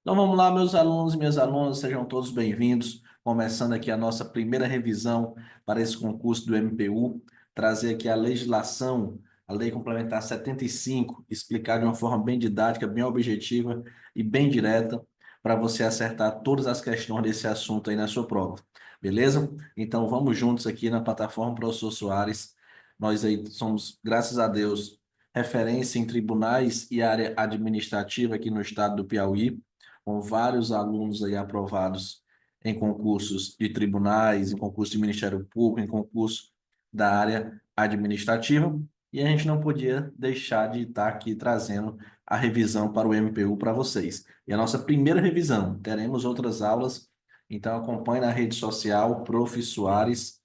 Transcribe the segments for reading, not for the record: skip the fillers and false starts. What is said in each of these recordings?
Então vamos lá, meus alunos e minhas alunas, sejam todos bem-vindos. Começando aqui a nossa primeira revisão para esse concurso do MPU, trazer aqui a legislação, a Lei Complementar 75, explicar de uma forma bem didática, bem objetiva e bem direta, para você acertar todas as questões desse assunto aí na sua prova. Beleza? Então vamos juntos aqui na plataforma Professor Soares. Nós aí somos, graças a Deus, referência em tribunais e área administrativa aqui no estado do Piauí, com vários alunos aí aprovados em concursos de tribunais, em concurso de Ministério Público, em concurso da área administrativa, e a gente não podia deixar de estar aqui trazendo a revisão para o MPU para vocês. E a nossa primeira revisão, teremos outras aulas, então acompanhe na rede social, Prof. Soares,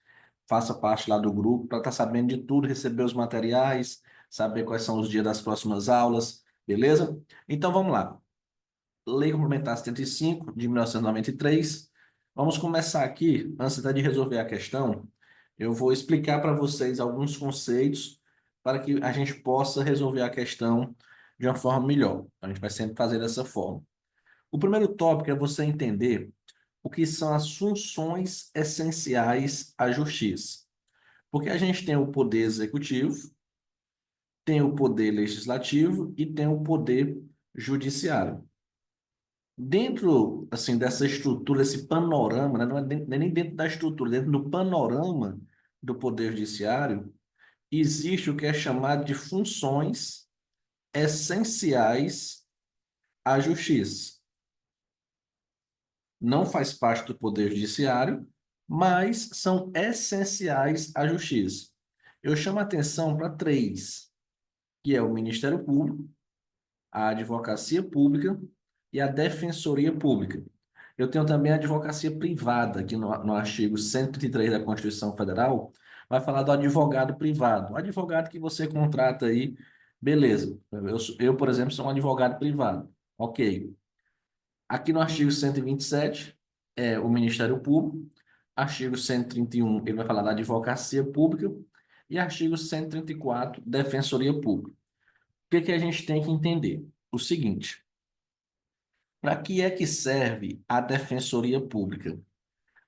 faça parte lá do grupo para estar sabendo de tudo, receber os materiais, saber quais são os dias das próximas aulas, beleza? Então vamos lá. Lei Complementar 75, de 1993. Vamos começar aqui, antes até de resolver a questão, eu vou explicar para vocês alguns conceitos para que a gente possa resolver a questão de uma forma melhor. A gente vai sempre fazer dessa forma. O primeiro tópico é você entender o que são as funções essenciais à justiça. Porque a gente tem o poder executivo, tem o poder legislativo e tem o poder judiciário. Dentro, assim, dessa estrutura, esse panorama, né, não é nem dentro da estrutura, dentro do panorama do Poder Judiciário, existe o que é chamado de funções essenciais à justiça. Não faz parte do Poder Judiciário, mas são essenciais à justiça. Eu chamo a atenção para três, que é o Ministério Público, a Advocacia Pública e a Defensoria Pública. Eu tenho também a advocacia privada, que no artigo 103 da Constituição Federal, vai falar do advogado privado. O advogado que você contrata aí, beleza. Eu, por exemplo, sou um advogado privado. Ok. Aqui no artigo 127, é o Ministério Público. Artigo 131, ele vai falar da advocacia pública. E artigo 134, Defensoria Pública. O que que a gente tem que entender? O seguinte. Para que é que serve a Defensoria Pública?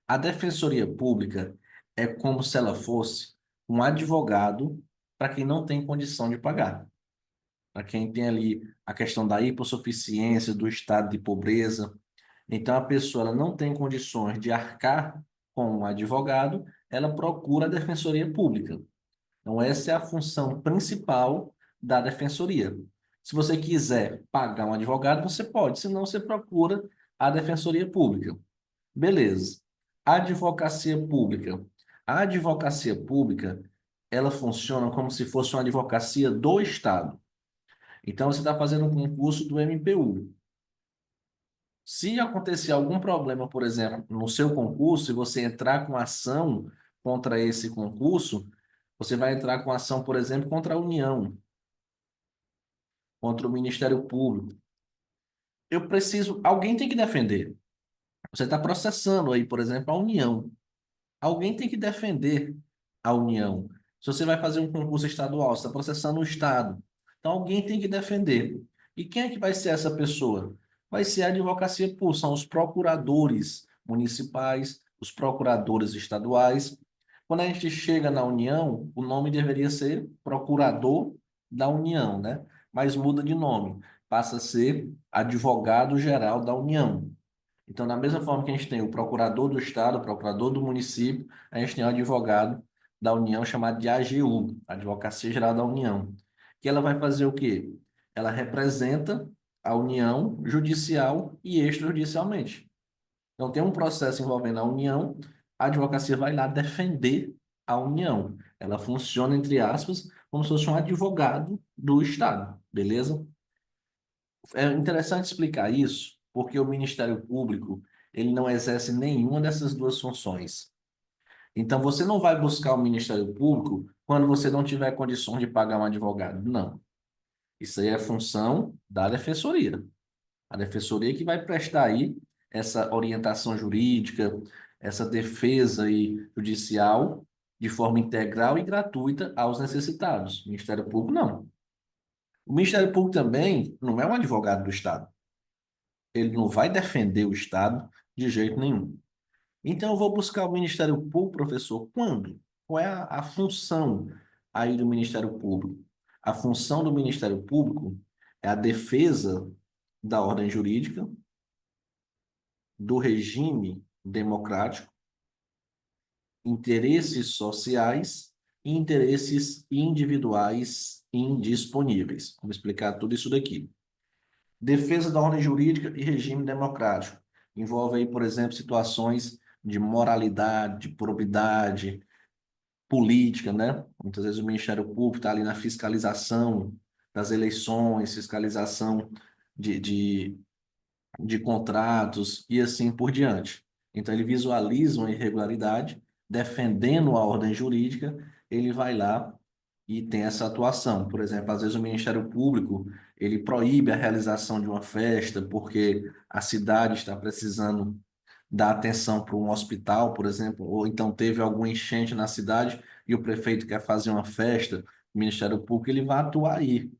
A Defensoria Pública é como se ela fosse um advogado para quem não tem condição de pagar. Para quem tem ali a questão da hipossuficiência, do estado de pobreza. Então, a pessoa ela não tem condições de arcar com um advogado, ela procura a Defensoria Pública. Então, essa é a função principal da defensoria. Se você quiser pagar um advogado, você pode, senão você procura a Defensoria Pública. Beleza. Advocacia Pública. A advocacia pública, ela funciona como se fosse uma advocacia do Estado. Então, você está fazendo um concurso do MPU. Se acontecer algum problema, por exemplo, no seu concurso, e você entrar com ação contra esse concurso, você vai entrar com ação, por exemplo, contra a União, contra o Ministério Público. Eu preciso, alguém tem que defender. Você está processando aí, por exemplo, a União. Alguém tem que defender a União. Se você vai fazer um concurso estadual, você está processando o Estado. Então, alguém tem que defender. E quem é que vai ser essa pessoa? Vai ser a advocacia pública, são os procuradores municipais, os procuradores estaduais. Quando a gente chega na União, o nome deveria ser Procurador da União, né? Mas muda de nome, passa a ser Advogado-Geral da União. Então, da mesma forma que a gente tem o procurador do Estado, o procurador do município, a gente tem o advogado da União chamado de AGU, Advocacia Geral da União, que ela vai fazer o quê? Ela representa a União judicial e extrajudicialmente. Então, tem um processo envolvendo a União, a advocacia vai lá defender a União. Ela funciona, entre aspas, como se fosse um advogado do Estado, beleza? É interessante explicar isso, porque o Ministério Público, ele não exerce nenhuma dessas duas funções. Então, você não vai buscar o Ministério Público quando você não tiver condições de pagar um advogado. Não. Isso aí é função da Defensoria. A Defensoria que vai prestar aí essa orientação jurídica, essa defesa aí judicial de forma integral e gratuita aos necessitados. O Ministério Público, não. O Ministério Público também não é um advogado do Estado. ele não vai defender o Estado de jeito nenhum. Então, eu vou buscar o Ministério Público, professor, quando? Qual é a função aí do Ministério Público? A função do Ministério Público é a defesa da ordem jurídica, do regime democrático, interesses sociais e interesses individuais indisponíveis. Vamos explicar tudo isso daqui. Defesa da ordem jurídica e regime democrático. Envolve aí, por exemplo, situações de moralidade, de probidade, política, né? Muitas vezes o Ministério Público está ali na fiscalização das eleições, fiscalização de contratos e assim por diante. Então, ele visualiza uma irregularidade, defendendo a ordem jurídica, ele vai lá e tem essa atuação. Por exemplo, às vezes o Ministério Público, ele proíbe a realização de uma festa porque a cidade está precisando dar atenção para um hospital, por exemplo, ou então teve alguma enchente na cidade e o prefeito quer fazer uma festa, o Ministério Público ele vai atuar aí.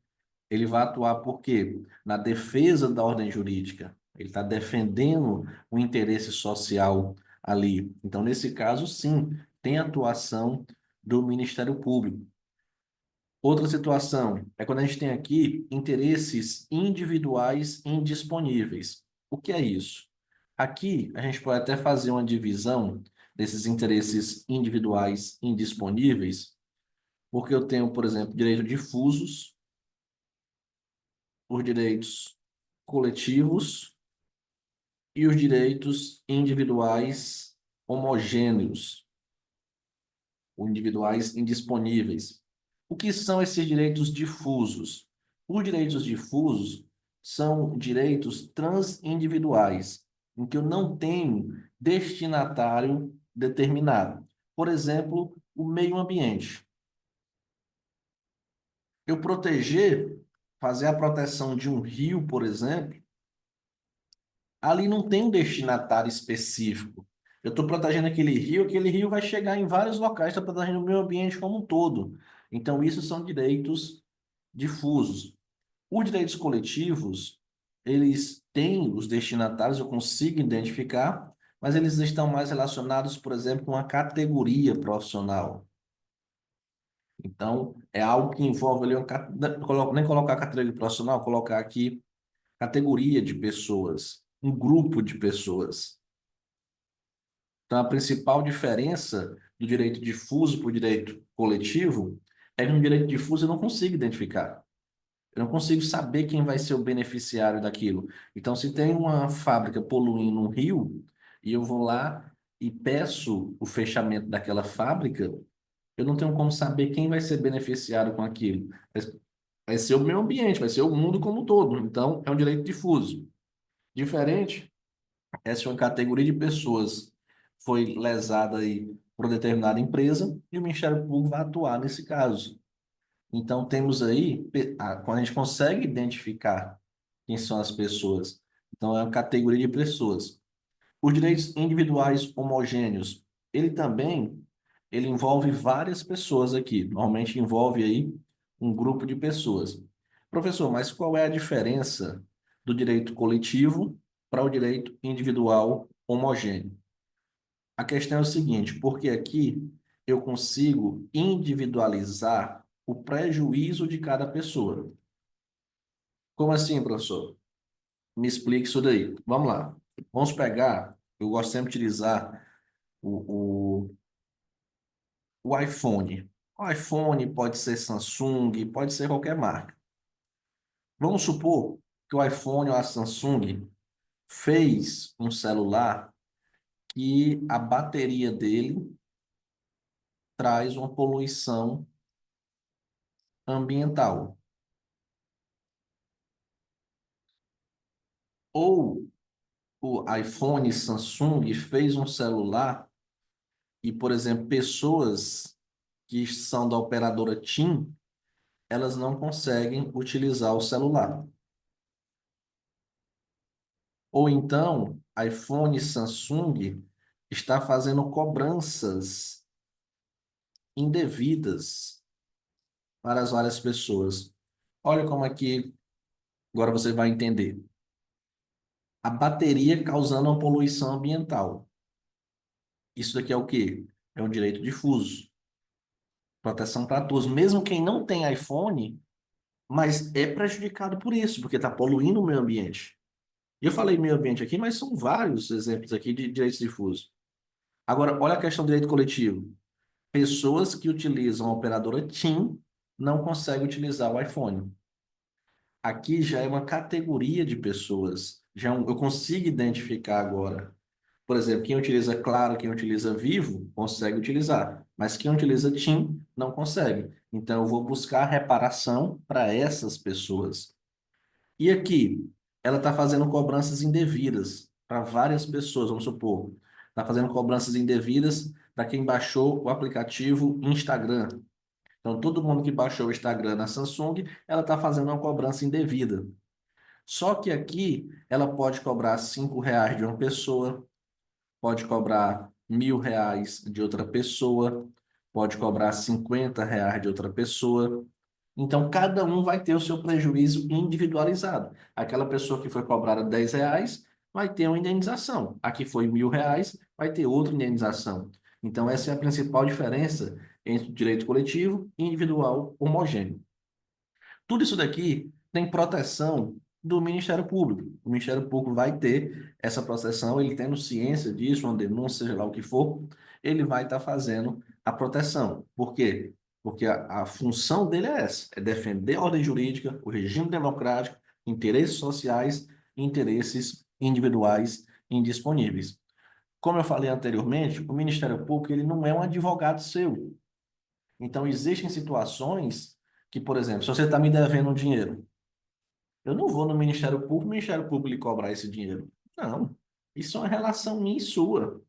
Ele vai atuar por quê? Na defesa da ordem jurídica. Ele está defendendo o interesse social ali. Então, nesse caso, sim, tem atuação do Ministério Público. Outra situação é quando a gente tem aqui interesses individuais indisponíveis. O que é isso? Aqui, a gente pode até fazer uma divisão desses interesses individuais indisponíveis, porque eu tenho, por exemplo, direito difusos, os direitos coletivos e os direitos individuais homogêneos, ou individuais indisponíveis. O que são esses direitos difusos? Os direitos difusos são direitos transindividuais, em que eu não tenho destinatário determinado. Por exemplo, o meio ambiente. Eu proteger, fazer a proteção de um rio, por exemplo, ali não tem um destinatário específico. Eu estou protegendo aquele rio vai chegar em vários locais, está protegendo o meio ambiente como um todo. Então, isso são direitos difusos. Os direitos coletivos, eles têm os destinatários, eu consigo identificar, mas eles estão mais relacionados, por exemplo, com a categoria profissional. Então, é algo que envolve ali, nem colocar categoria profissional, colocar aqui categoria de pessoas, um grupo de pessoas. Então, a principal diferença do direito difuso para o direito coletivo é que no direito difuso eu não consigo identificar. Eu não consigo saber quem vai ser o beneficiário daquilo. Então, se tem uma fábrica poluindo um rio e eu vou lá e peço o fechamento daquela fábrica, eu não tenho como saber quem vai ser beneficiado com aquilo. Vai ser o meio ambiente, vai ser o mundo como um todo. Então, é um direito difuso. Diferente é se uma categoria de pessoas foi lesada aí por determinada empresa e o Ministério Público vai atuar nesse caso. Então, temos aí, quando a gente consegue identificar quem são as pessoas, então é uma categoria de pessoas. Os direitos individuais homogêneos, ele também, ele envolve várias pessoas aqui, normalmente envolve aí um grupo de pessoas. Professor, mas qual é a diferença do direito coletivo para o direito individual homogêneo? A questão é o seguinte, porque aqui eu consigo individualizar o prejuízo de cada pessoa. Como assim, professor? Me explique isso daí. Vamos lá. Vamos pegar, eu gosto sempre de utilizar o iPhone. O iPhone pode ser Samsung, pode ser qualquer marca. Vamos supor que o iPhone ou a Samsung fez um celular que a bateria dele traz uma poluição ambiental. Ou o iPhone Samsung fez um celular e, por exemplo, pessoas que são da operadora TIM, elas não conseguem utilizar o celular. Ou então, iPhone Samsung está fazendo cobranças indevidas para as várias pessoas. Olha como aqui, agora você vai entender. a bateria causando uma poluição ambiental. Isso daqui é o quê? É um direito difuso. Proteção para todos. Mesmo quem não tem iPhone, mas é prejudicado por isso, porque está poluindo o meio ambiente. E eu falei meio ambiente aqui, mas são vários exemplos aqui de direitos difusos. Agora, olha a questão do direito coletivo. Pessoas que utilizam a operadora TIM não conseguem utilizar o iPhone. Aqui já é uma categoria de pessoas. Eu consigo identificar agora. Por exemplo, quem utiliza Claro, quem utiliza Vivo, consegue utilizar. Mas quem utiliza TIM não consegue. Então, eu vou buscar reparação para essas pessoas. E aqui, ela está fazendo cobranças indevidas para várias pessoas, vamos supor. Está fazendo cobranças indevidas para quem baixou o aplicativo Instagram. Então, todo mundo que baixou o Instagram na Samsung, ela está fazendo uma cobrança indevida. Só que aqui, ela pode cobrar R$ 5 de uma pessoa, pode cobrar R$ 1.000 de outra pessoa, pode cobrar R$ 50 de outra pessoa. Então, cada um vai ter o seu prejuízo individualizado. Aquela pessoa que foi cobrada R$ 10 vai ter uma indenização. A que foi R$ 1.000 vai ter outra indenização. Então, essa é a principal diferença entre o direito coletivo e individual homogêneo. Tudo isso daqui tem proteção do Ministério Público. O Ministério Público vai ter essa proteção, ele tendo ciência disso, uma denúncia, seja lá o que for, ele vai estar fazendo a proteção. Por quê? Porque a função dele é essa, é defender a ordem jurídica, o regime democrático, interesses sociais e interesses individuais indisponíveis. Como eu falei anteriormente, o Ministério Público ele não é um advogado seu. Então, existem situações que, por exemplo, se você está me devendo um dinheiro, eu não vou no Ministério Público, o Ministério Público lhe cobrar esse dinheiro. Não. Isso é uma relação minha e sua.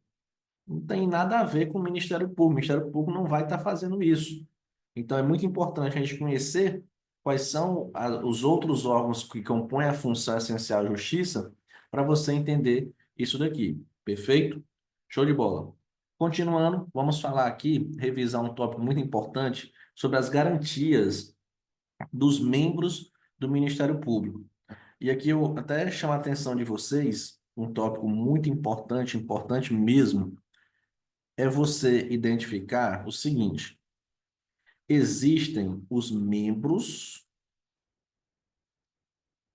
Não tem nada a ver com o Ministério Público. O Ministério Público não vai estar fazendo isso. Então, é muito importante a gente conhecer quais são os outros órgãos que compõem a função essencial da justiça para você entender isso daqui. Perfeito? Show de bola. Continuando, vamos falar aqui, revisar um tópico muito importante sobre as garantias dos membros do Ministério Público. E aqui eu até chamo a atenção de vocês, um tópico muito importante, importante mesmo, é você identificar o seguinte: existem os membros,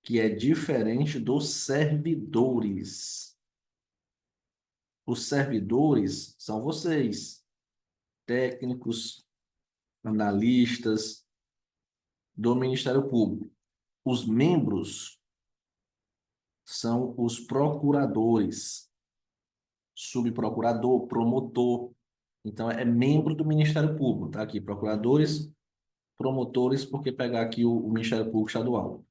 que é diferente dos servidores. Os servidores são vocês, técnicos, analistas do Ministério Público. Os membros são os procuradores, subprocurador, promotor. Então, é membro do Ministério Público, tá aqui, procuradores, promotores, porque pegar aqui o Ministério Público Estadual.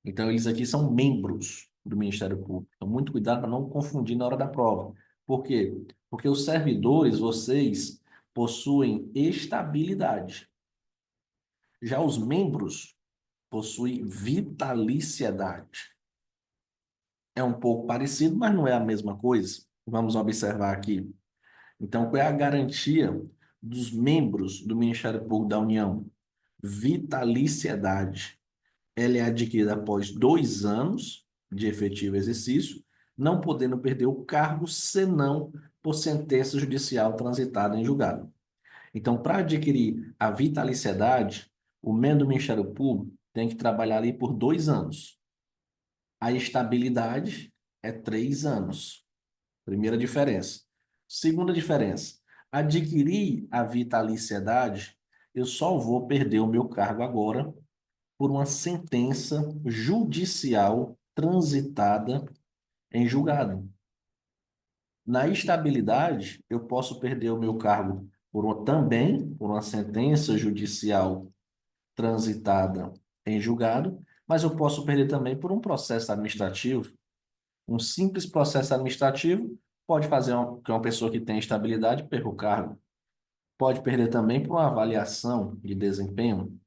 Então, eles aqui são membros do Ministério Público. Então, muito cuidado para não confundir na hora da prova. Por quê? Porque os servidores, vocês, possuem estabilidade. Já os membros possuem vitaliciedade. É um pouco parecido, mas não é a mesma coisa. Vamos observar aqui. Então, qual é a garantia dos membros do Ministério Público da União? Vitaliciedade. Ela é adquirida após 2 anos de efetivo exercício, não podendo perder o cargo, senão por sentença judicial transitada em julgado. Então, para adquirir a vitaliciedade, o membro do Ministério Público tem que trabalhar ali por 2 anos. A estabilidade é 3 anos. Primeira diferença. Segunda diferença. Adquirir a vitaliciedade, eu só vou perder o meu cargo agora por uma sentença judicial transitada em julgado. Na estabilidade, eu posso perder o meu cargo também por uma sentença judicial transitada em julgado, mas eu posso perder também por um processo administrativo. Um simples processo administrativo pode fazer que uma pessoa que tem estabilidade perca o cargo. Pode perder também por uma avaliação de desempenho.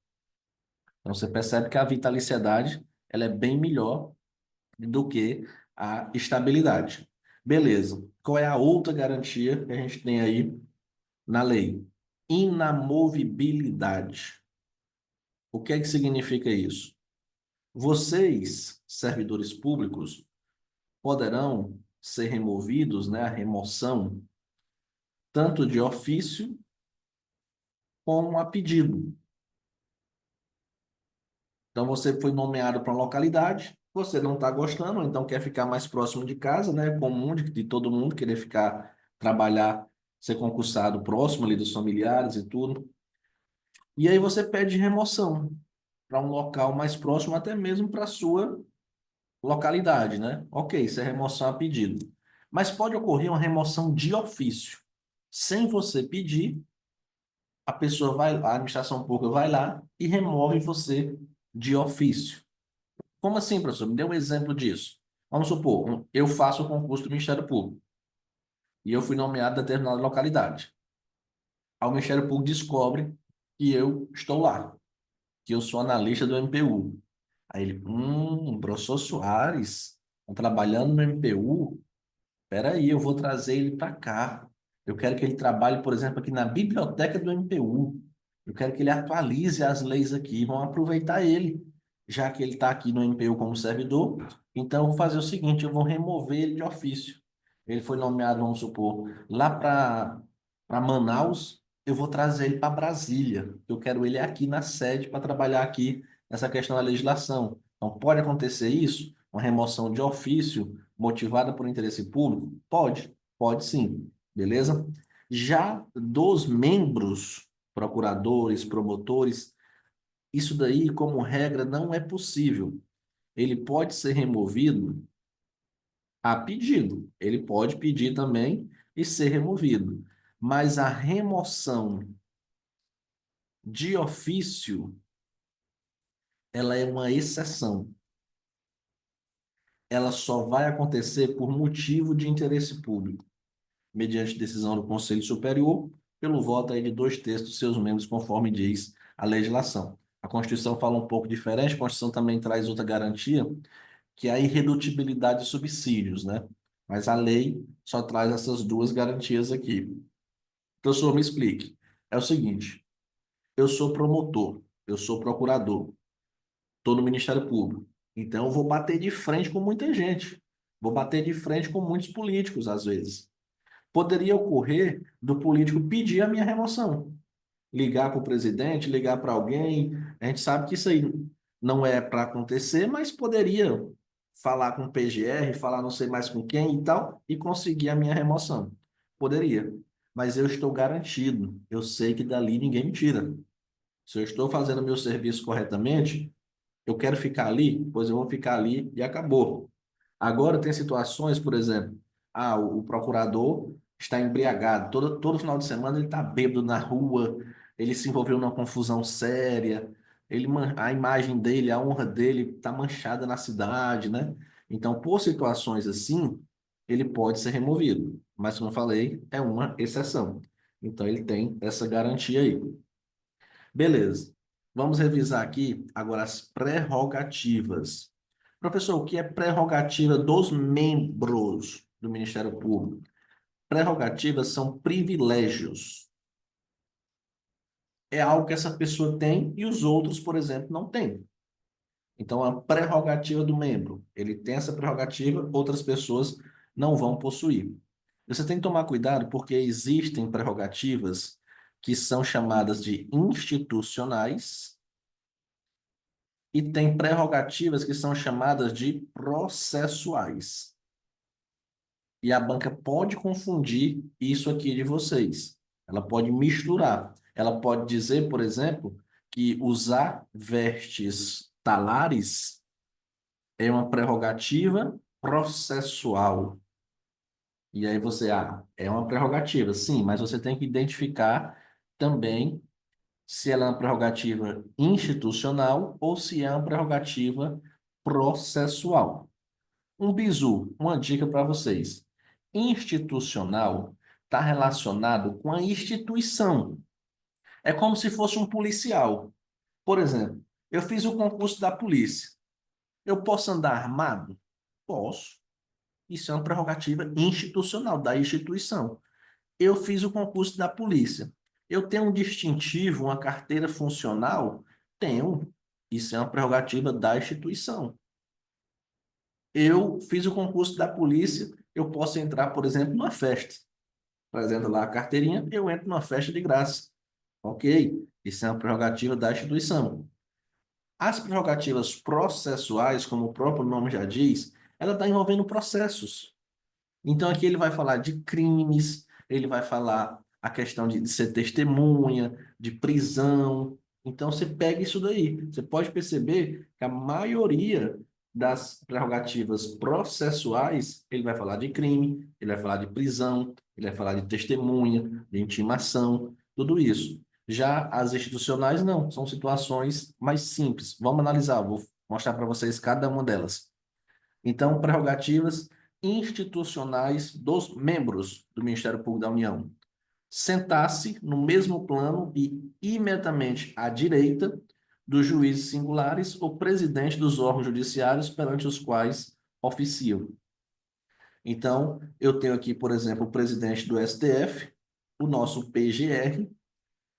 Então, você percebe que a vitaliciedade ela é bem melhor do que a estabilidade. Beleza. Qual é a outra garantia que a gente tem aí na lei? Inamovibilidade. O que é que significa isso? Vocês, servidores públicos, poderão ser removidos, né, a remoção, tanto de ofício como a pedido. Então, você foi nomeado para uma localidade, você não está gostando, ou então quer ficar mais próximo de casa, né? É comum de todo mundo querer ficar, trabalhar, ser concursado próximo ali dos familiares e tudo. E aí você pede remoção para um local mais próximo, até mesmo para a sua localidade, né? Ok, isso é remoção a pedido. Mas pode ocorrer uma remoção de ofício. Sem você pedir, a pessoa vai, a administração pública vai lá e remove você de ofício. Como assim, professor? Me dê um exemplo disso. Vamos supor, eu faço o concurso do Ministério Público e eu fui nomeado em determinada localidade. Aí o Ministério Público descobre que eu estou lá, que eu sou analista do MPU. Aí ele, professor Soares, tá trabalhando no MPU? Peraí, eu vou trazer ele para cá. Eu quero que ele trabalhe, por exemplo, aqui na biblioteca do MPU. Eu quero que ele atualize as leis aqui. Vamos aproveitar ele, já que ele está aqui no MPU como servidor. Então, eu vou fazer o seguinte: eu vou remover ele de ofício. Ele foi nomeado, vamos supor, lá para Manaus. Eu vou trazer ele para Brasília. Eu quero ele aqui na sede para trabalhar aqui nessa questão da legislação. Então, pode acontecer isso, uma remoção de ofício motivada por interesse público? Pode sim, beleza? Já dos membros, procuradores, promotores, isso daí, como regra, não é possível. Ele pode ser removido a pedido. Ele pode pedir também e ser removido. Mas a remoção de ofício, ela é uma exceção. Ela só vai acontecer por motivo de interesse público, mediante decisão do Conselho Superior, pelo voto aí de 2/3 dos seus membros, conforme diz a legislação. A Constituição fala um pouco diferente, a Constituição também traz outra garantia, que é a irredutibilidade de subsídios, né? Mas a lei só traz essas duas garantias aqui. Professor, me explique. É o seguinte, eu sou promotor, eu sou procurador, estou no Ministério Público, então eu vou bater de frente com muita gente, vou bater de frente com muitos políticos, às vezes. Poderia ocorrer do político pedir a minha remoção, ligar para o presidente, ligar para alguém. A gente sabe que isso aí não é para acontecer, mas poderia falar com o PGR, falar não sei mais com quem e tal, e conseguir a minha remoção. Poderia, mas eu estou garantido. Eu sei que dali ninguém me tira. Se eu estou fazendo meu serviço corretamente, eu quero ficar ali, pois eu vou ficar ali e acabou. Agora tem situações, por exemplo, o procurador está embriagado, todo final de semana ele está bêbado na rua, ele se envolveu numa confusão séria, a imagem dele, a honra dele está manchada na cidade, né? Então, por situações assim, ele pode ser removido, mas como eu falei, é uma exceção. Então, ele tem essa garantia aí. Beleza. Vamos revisar aqui agora as prerrogativas. Professor, o que é prerrogativa dos membros do Ministério Público? Prerrogativas são privilégios. É algo que essa pessoa tem e os outros, por exemplo, não têm. Então, a prerrogativa do membro, ele tem essa prerrogativa, outras pessoas não vão possuir. Você tem que tomar cuidado porque existem prerrogativas que são chamadas de institucionais e tem prerrogativas que são chamadas de processuais. E a banca pode confundir isso aqui de vocês. Ela pode misturar. Ela pode dizer, por exemplo, que usar vestes talares é uma prerrogativa processual. E aí você, é uma prerrogativa, sim, mas você tem que identificar também se ela é uma prerrogativa institucional ou se é uma prerrogativa processual. Um bizu, uma dica para vocês. Institucional está relacionado com a instituição. É como se fosse um policial. Por exemplo, eu fiz o concurso da polícia. Eu posso andar armado? Posso. Isso é uma prerrogativa institucional da instituição. Eu fiz o concurso da polícia. Eu tenho um distintivo, uma carteira funcional? Tenho. Isso é uma prerrogativa da instituição. eu fiz o concurso da polícia, eu posso entrar, por exemplo, numa festa. Apresento lá a carteirinha, eu entro numa festa de graça. Ok? Isso é uma prerrogativa da instituição. As prerrogativas processuais, como o próprio nome já diz, ela está envolvendo processos. Então, aqui ele vai falar de crimes, ele vai falar a questão de ser testemunha, de prisão. Então, você pega isso daí. Você pode perceber que a maioria das prerrogativas processuais, ele vai falar de crime, ele vai falar de prisão, ele vai falar de testemunha, de intimação, tudo isso. Já as institucionais, não, são situações mais simples. Vamos analisar, vou mostrar para vocês cada uma delas. Então, prerrogativas institucionais dos membros do Ministério Público da União. Sentar-se no mesmo plano e imediatamente à direita dos juízes singulares ou presidente dos órgãos judiciários perante os quais oficiam. Então, eu tenho aqui, por exemplo, o presidente do STF, o nosso PGR,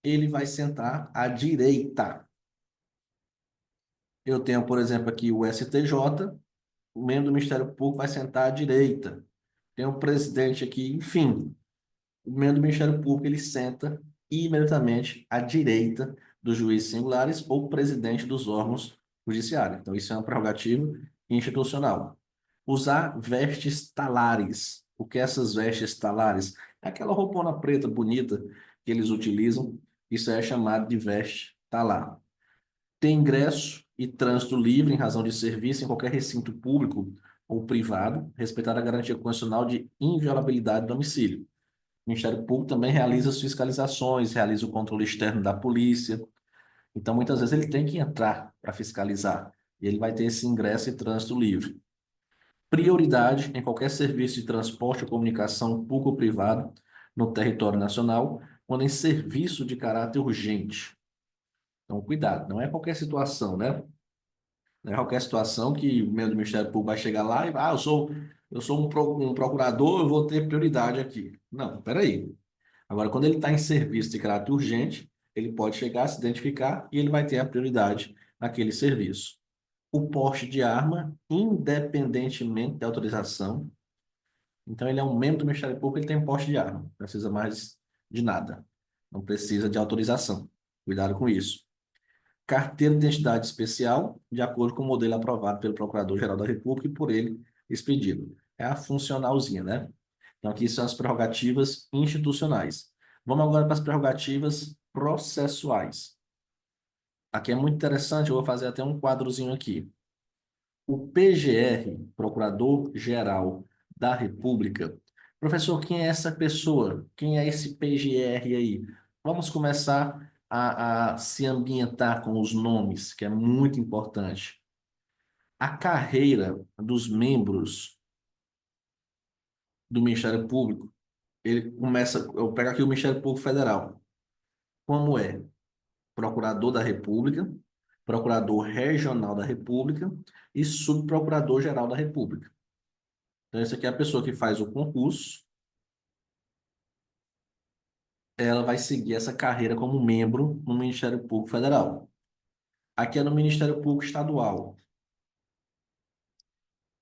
ele vai sentar à direita. Eu tenho, por exemplo, aqui o STJ, o membro do Ministério Público vai sentar à direita. Tem um presidente aqui, enfim, o membro do Ministério Público ele senta imediatamente à direita dos juízes singulares ou presidente dos órgãos judiciários. Então, isso é uma prerrogativa institucional. Usar vestes talares. O que é essas vestes talares? É aquela roupona preta bonita que eles utilizam. Isso é chamado de veste talar. Ter ingresso e trânsito livre em razão de serviço em qualquer recinto público ou privado, respeitar a garantia constitucional de inviolabilidade do domicílio. O Ministério Público também realiza as fiscalizações, realiza o controle externo da polícia. Então, muitas vezes, ele tem que entrar para fiscalizar. E ele vai ter esse ingresso e trânsito livre. Prioridade em qualquer serviço de transporte ou comunicação público ou privado no território nacional, quando em serviço de caráter urgente. Então, cuidado, não é qualquer situação, né? Não é qualquer situação que o membro do Ministério Público vai chegar lá e eu sou um procurador, eu vou ter prioridade aqui. Não, peraí. Agora, quando ele está em serviço de caráter urgente, ele pode chegar, se identificar e ele vai ter a prioridade naquele serviço. O porte de arma, independentemente da autorização. Então, ele é um membro do Ministério Público, ele tem porte de arma. Não precisa mais de nada. Não precisa de autorização. Cuidado com isso. Carteira de identidade especial, de acordo com o modelo aprovado pelo Procurador-Geral da República e por ele expedido. É a funcionalzinha, né? Então, aqui são as prerrogativas institucionais. Vamos agora para as prerrogativas processuais. Aqui é muito interessante, eu vou fazer até um quadrozinho aqui. O PGR, Procurador-Geral da República. Professor, quem é essa pessoa? Quem é esse PGR aí? Vamos começar a se ambientar com os nomes, que é muito importante. A carreira dos membros do Ministério Público, ele começa, eu pego aqui o Ministério Público Federal. Como é? Procurador da República, Procurador Regional da República e Subprocurador-Geral da República. Então, essa aqui é a pessoa que faz o concurso, ela vai seguir essa carreira como membro no Ministério Público Federal. Aqui é no Ministério Público Estadual.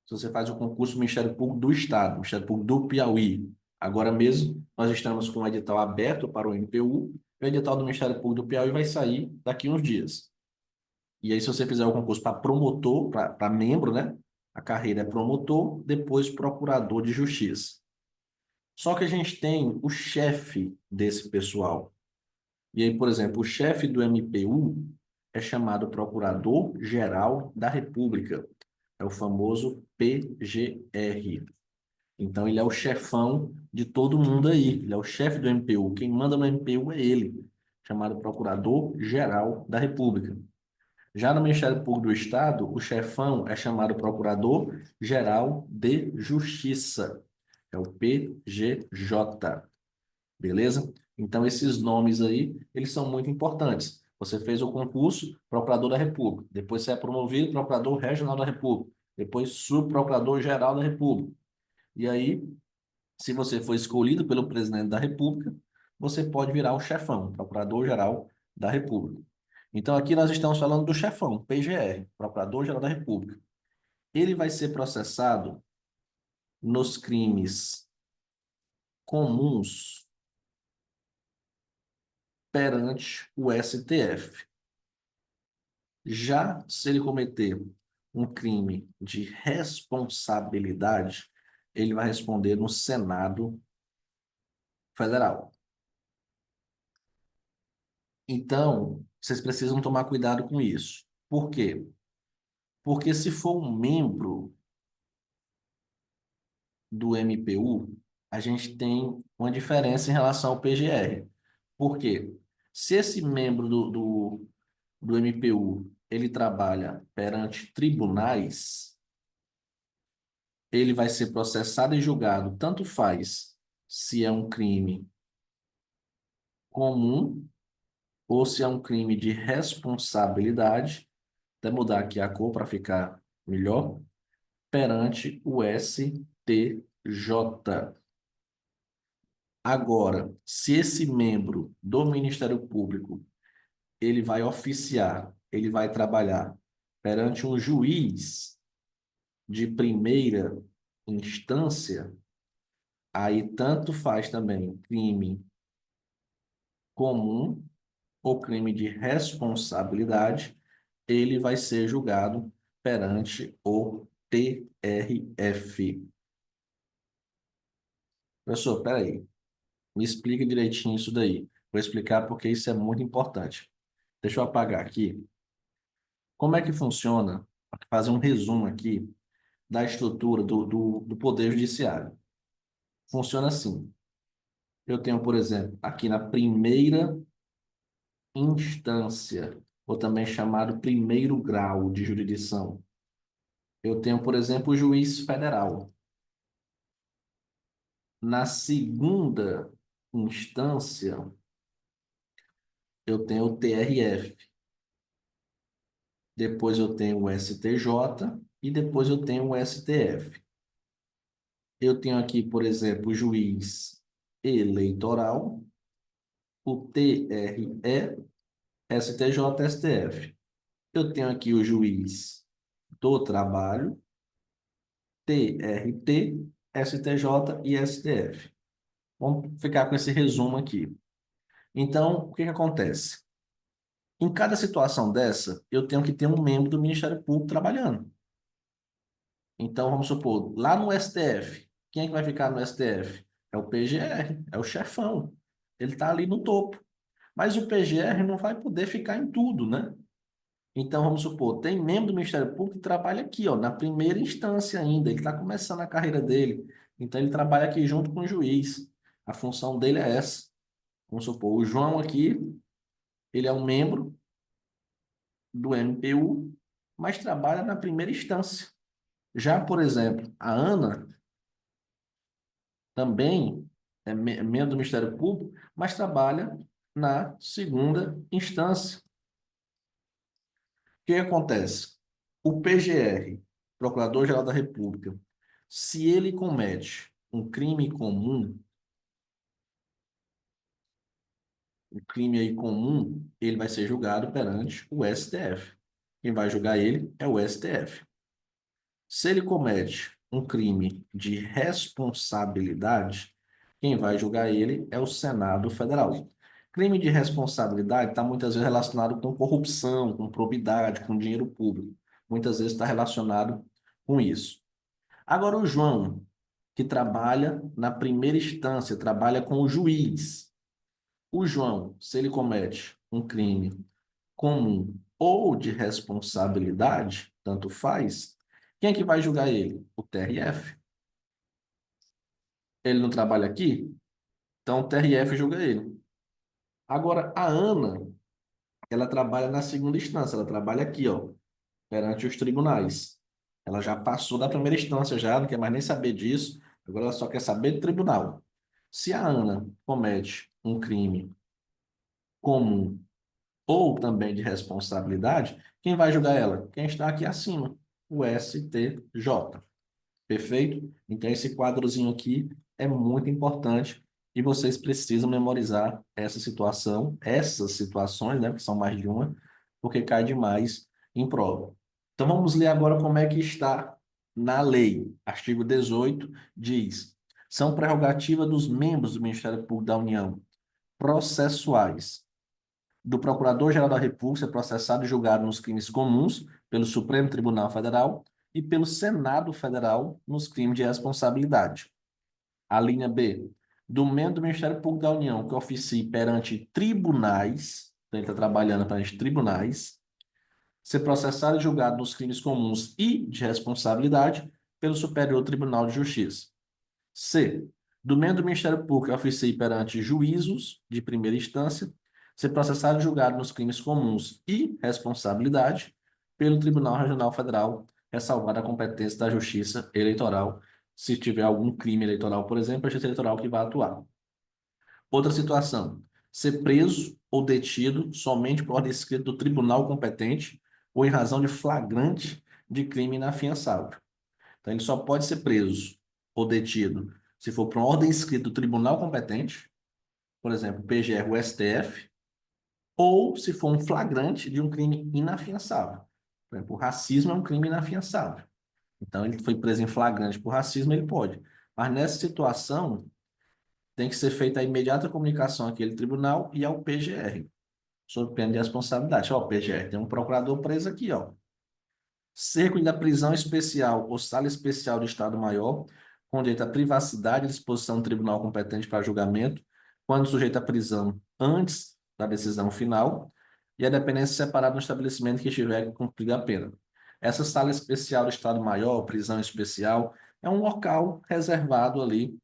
Se você faz o concurso do Ministério Público do Estado, Ministério Público do Piauí. Agora mesmo, nós estamos com o edital aberto para o MPU. O edital do Ministério Público do Piauí vai sair daqui uns dias. E aí, se você fizer o concurso para promotor, para membro, né? A carreira é promotor, depois procurador de justiça. Só que a gente tem o chefe desse pessoal. E aí, por exemplo, o chefe do MPU é chamado Procurador-Geral da República. É o famoso PGR. Então, ele é o chefão de todo mundo aí. Ele é o chefe do MPU. Quem manda no MPU é ele, chamado Procurador-Geral da República. Já no Ministério Público do Estado, o chefão é chamado Procurador-Geral de Justiça. É o PGJ. Beleza? Então, esses nomes aí, eles são muito importantes. Você fez o concurso, Procurador da República. Depois você é promovido, Procurador Regional da República. Depois, Subprocurador-Geral da República. E aí, se você for escolhido pelo Presidente da República, você pode virar o chefão, Procurador-Geral da República. Então, aqui nós estamos falando do chefão, PGR, Procurador-Geral da República. ele vai ser processado nos crimes comuns perante o STF. Já se ele cometer um crime de responsabilidade, ele vai responder no Senado Federal. Então, vocês precisam tomar cuidado com isso. Por quê? Porque se for um membro do MPU, a gente tem uma diferença em relação ao PGR. Por quê? Se esse membro do MPU ele trabalha perante tribunais, ele vai ser processado e julgado, tanto faz se é um crime comum ou se é um crime de responsabilidade, até mudar aqui a cor para ficar melhor, perante o STJ. Agora, se esse membro do Ministério Público ele vai oficiar, ele vai trabalhar perante um juiz de primeira instância, aí tanto faz também crime comum ou crime de responsabilidade, ele vai ser julgado perante o TRF. Professor, peraí, me explica direitinho isso daí. Vou explicar porque isso é muito importante. Deixa eu apagar aqui. Como é que funciona? Vou fazer um resumo aqui da estrutura do Poder Judiciário. Funciona assim. Eu tenho, por exemplo, aqui na primeira instância, ou também chamado primeiro grau de jurisdição. Eu tenho, por exemplo, o juiz federal. Na segunda instância, eu tenho o TRF. Depois eu tenho o STJ e depois eu tenho o STF. Eu tenho aqui, por exemplo, o juiz eleitoral, o TRE, STJ, STF. Eu tenho aqui o juiz do trabalho, TRT, STJ e STF. Vamos ficar com esse resumo aqui. Então, o que que acontece? Em cada situação dessa, eu tenho que ter um membro do Ministério Público trabalhando. Então, vamos supor, lá no STF, quem é que vai ficar no STF? É o PGR, é o chefão. Ele está ali no topo. Mas o PGR não vai poder ficar em tudo, né? Então, vamos supor, tem membro do Ministério Público que trabalha aqui, ó, na primeira instância ainda, ele está começando a carreira dele. Então, ele trabalha aqui junto com o juiz. A função dele é essa. Vamos supor, o João aqui, ele é um membro do MPU, mas trabalha na primeira instância. Já, por exemplo, a Ana também é membro do Ministério Público, mas trabalha na segunda instância. O que acontece? O PGR, Procurador-Geral da República, se ele comete um crime aí comum, ele vai ser julgado perante o STF. Quem vai julgar ele é o STF. Se ele comete um crime de responsabilidade, quem vai julgar ele é o Senado Federal. Crime de responsabilidade está muitas vezes relacionado com corrupção, com probidade, com dinheiro público. Muitas vezes está relacionado com isso. Agora, o João, que trabalha na primeira instância, trabalha com o juiz. O João, se ele comete um crime comum ou de responsabilidade, tanto faz, quem é que vai julgar ele? O TRF. Ele não trabalha aqui? Então o TRF julga ele. Agora, a Ana, ela trabalha na segunda instância, ela trabalha aqui, ó, perante os tribunais. Ela já passou da primeira instância, já não quer mais nem saber disso, agora ela só quer saber do tribunal. Se a Ana comete um crime comum ou também de responsabilidade, quem vai julgar ela? Quem está aqui acima, o STJ. Perfeito? Então, esse quadrozinho aqui é muito importante e vocês precisam memorizar essa situação, essas situações, né, que são mais de uma, porque cai demais em prova. Então, vamos ler agora como é que está na lei, artigo 18, diz: são prerrogativa dos membros do Ministério Público da União processuais do Procurador-Geral da República ser processado e julgado nos crimes comuns pelo Supremo Tribunal Federal e pelo Senado Federal nos crimes de responsabilidade. A linha B, do membro do Ministério Público da União que oficie perante tribunais, então ele está trabalhando perante tribunais, ser processado e julgado nos crimes comuns e de responsabilidade pelo Superior Tribunal de Justiça. C, do membro do Ministério Público que oficie perante juízos de primeira instância, ser processado e julgado nos crimes comuns e responsabilidade pelo Tribunal Regional Federal, ressalvada a competência da Justiça Eleitoral, se tiver algum crime eleitoral, por exemplo, a Justiça Eleitoral que vai atuar. Outra situação, ser preso ou detido somente por ordem escrita do tribunal competente ou em razão de flagrante de crime inafiançável. Então, ele só pode ser preso ou detido se for por uma ordem escrita do tribunal competente, por exemplo, PGR ou STF, ou se for um flagrante de um crime inafiançável. Por exemplo, o racismo é um crime inafiançável. Então, ele foi preso em flagrante por racismo, ele pode. Mas nessa situação, tem que ser feita a imediata comunicação àquele tribunal e ao PGR, sob pena de responsabilidade. Ó, PGR, tem um procurador preso aqui, ó. Cerco da prisão especial ou sala especial de Estado-Maior, com direito à privacidade e disposição do tribunal competente para julgamento, quando sujeito à prisão antes da decisão final, e a dependência separada no estabelecimento que estiver cumprida a pena. Essa sala especial do Estado-Maior, prisão especial, é um local reservado ali,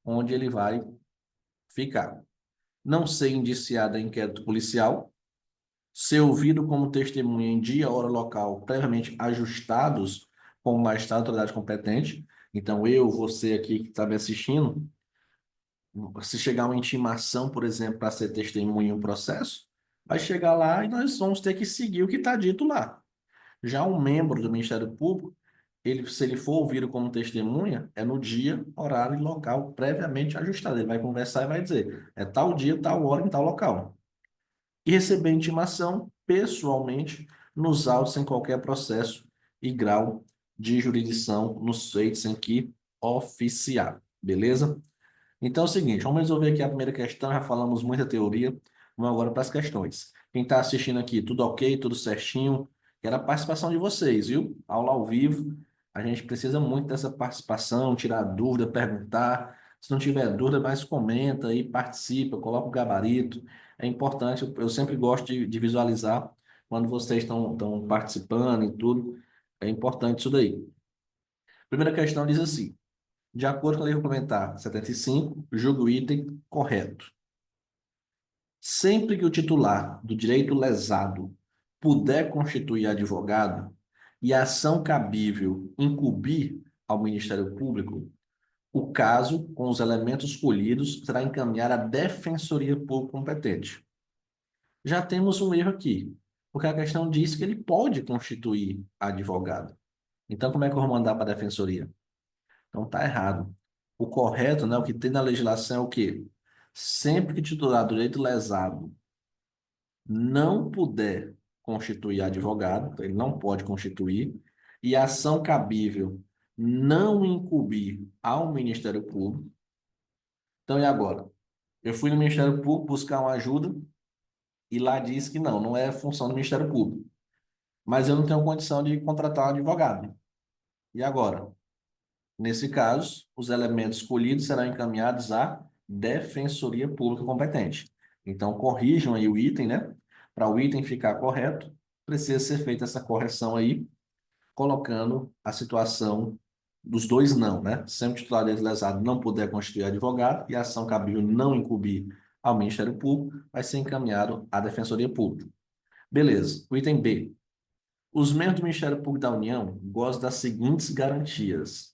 onde ele vai ficar. Não ser indiciado em inquérito policial, ser ouvido como testemunha em dia, hora, local, previamente ajustados com o magistrado da autoridade competente. Então, eu, você aqui que está me assistindo, se chegar uma intimação, por exemplo, para ser testemunha em um processo, vai chegar lá e nós vamos ter que seguir o que está dito lá. Já um membro do Ministério Público, ele, se ele for ouvido como testemunha, é no dia, horário e local previamente ajustado. Ele vai conversar e vai dizer, é tal dia, tal hora, em tal local. E receber intimação pessoalmente nos autos em qualquer processo e grau de jurisdição nos feitos em que oficiar. Beleza? Então é o seguinte, vamos resolver aqui a primeira questão, já falamos muita teoria, vamos agora para as questões. Quem está assistindo aqui, tudo ok, tudo certinho? Quero a participação de vocês, viu? Aula ao vivo, a gente precisa muito dessa participação, tirar dúvida, perguntar. Se não tiver dúvida, mais comenta aí, participa, coloca o gabarito. É importante, eu sempre gosto de visualizar quando vocês estão participando e tudo. É importante isso daí. Primeira questão diz assim: de acordo com a Lei Complementar 75, julgue o item correto. Sempre que o titular do direito lesado puder constituir advogado e a ação cabível incumbir ao Ministério Público, o caso, com os elementos colhidos, será encaminhado à Defensoria Pública competente. Já temos um erro aqui, porque a questão diz que ele pode constituir advogado. Então, como é que eu vou mandar para a Defensoria? Então tá errado. O correto, né, o que tem na legislação é o quê? Sempre que titular do direito lesado não puder constituir advogado, então ele não pode constituir, e a ação cabível não incumbir ao Ministério Público. Então, e agora? Eu fui no Ministério Público buscar uma ajuda e lá diz que não é função do Ministério Público. Mas eu não tenho condição de contratar um advogado. E agora? Nesse caso, os elementos escolhidos serão encaminhados à Defensoria Pública competente. Então, corrijam aí o item, né? Para o item ficar correto, precisa ser feita essa correção aí, colocando a situação dos dois não, né? Sempre o titular de lesado não puder constituir advogado e a ação cabível não incumbir ao Ministério Público, vai ser encaminhado à Defensoria Pública. Beleza. O item B. Os membros do Ministério Público da União gozam das seguintes garantias: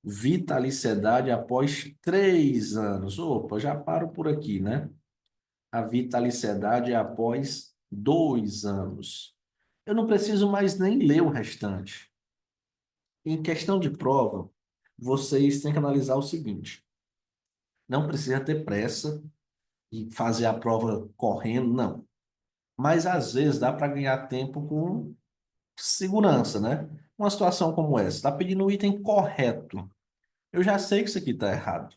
vitaliciedade após 3 anos. Opa, já paro por aqui, né? A vitaliciedade é após 2 anos. Eu não preciso mais nem ler o restante. Em questão de prova, vocês têm que analisar o seguinte: não precisa ter pressa e fazer a prova correndo, não. Mas às vezes dá para ganhar tempo com segurança, né? uma situação como essa, está pedindo o item correto. Eu já sei que isso aqui está errado.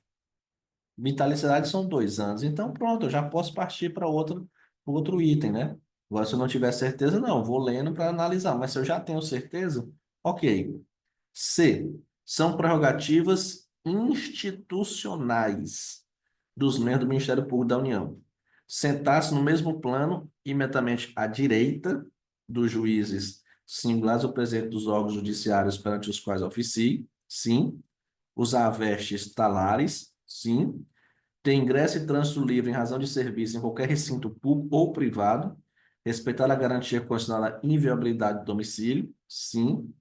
Vitaliciedade são 2 anos, então pronto, eu já posso partir para outro item, né? Agora, se eu não tiver certeza, não, vou lendo para analisar, mas se eu já tenho certeza, ok. C. São prerrogativas institucionais dos membros do Ministério Público da União. Sentar-se no mesmo plano, imediatamente à direita dos juízes singulares ou presidente dos órgãos judiciários perante os quais oficie, sim. Usar vestes talares, sim. Ter ingresso e trânsito livre em razão de serviço em qualquer recinto público ou privado. Respeitar a garantia constitucional da inviolabilidade do domicílio, sim.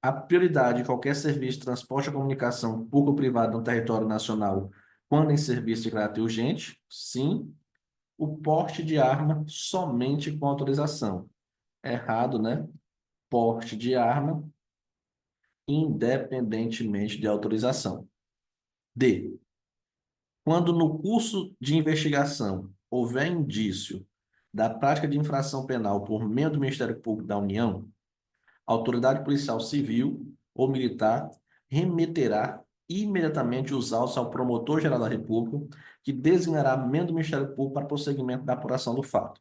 A prioridade de qualquer serviço de transporte ou comunicação público ou privado no território nacional quando em serviço de caráter urgente, sim. O porte de arma somente com autorização. Errado, né? Porte de arma independentemente de autorização. D. Quando no curso de investigação houver indício da prática de infração penal por meio do Ministério Público da União, a autoridade policial civil ou militar remeterá imediatamente os autos ao Promotor-Geral da República, que designará membro do Ministério Público para prosseguimento da apuração do fato.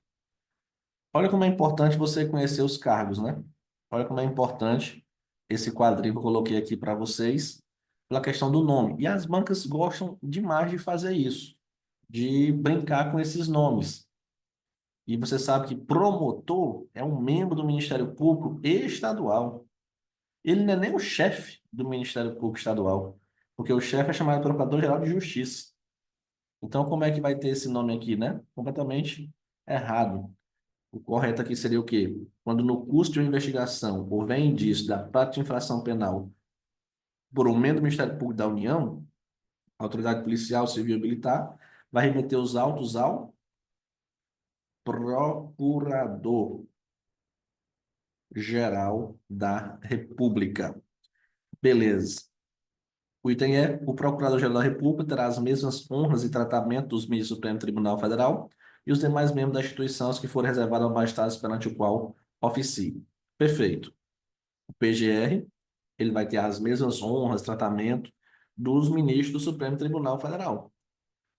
Olha como é importante você conhecer os cargos, né? Olha como é importante esse quadrinho que eu coloquei aqui para vocês, pela questão do nome. E as bancas gostam demais de fazer isso, de brincar com esses nomes. E você sabe que promotor é um membro do Ministério Público estadual. Ele não é nem o chefe do Ministério Público Estadual, porque o chefe é chamado de Procurador-Geral de Justiça. Então, como é que vai ter esse nome aqui, né? Completamente errado. O correto aqui seria o quê? Quando no curso de uma investigação houver indício da prática de infração penal por um membro do Ministério Público da União, a autoridade policial, civil e militar vai remeter os autos ao Procurador-Geral da República. Beleza. O item é: o Procurador-Geral da República terá as mesmas honras e tratamento dos ministros do Supremo Tribunal Federal e os demais membros da instituição aos que forem reservados ao magistrado perante o qual oficie. Perfeito. O PGR, ele vai ter as mesmas honras, tratamento dos ministros do Supremo Tribunal Federal.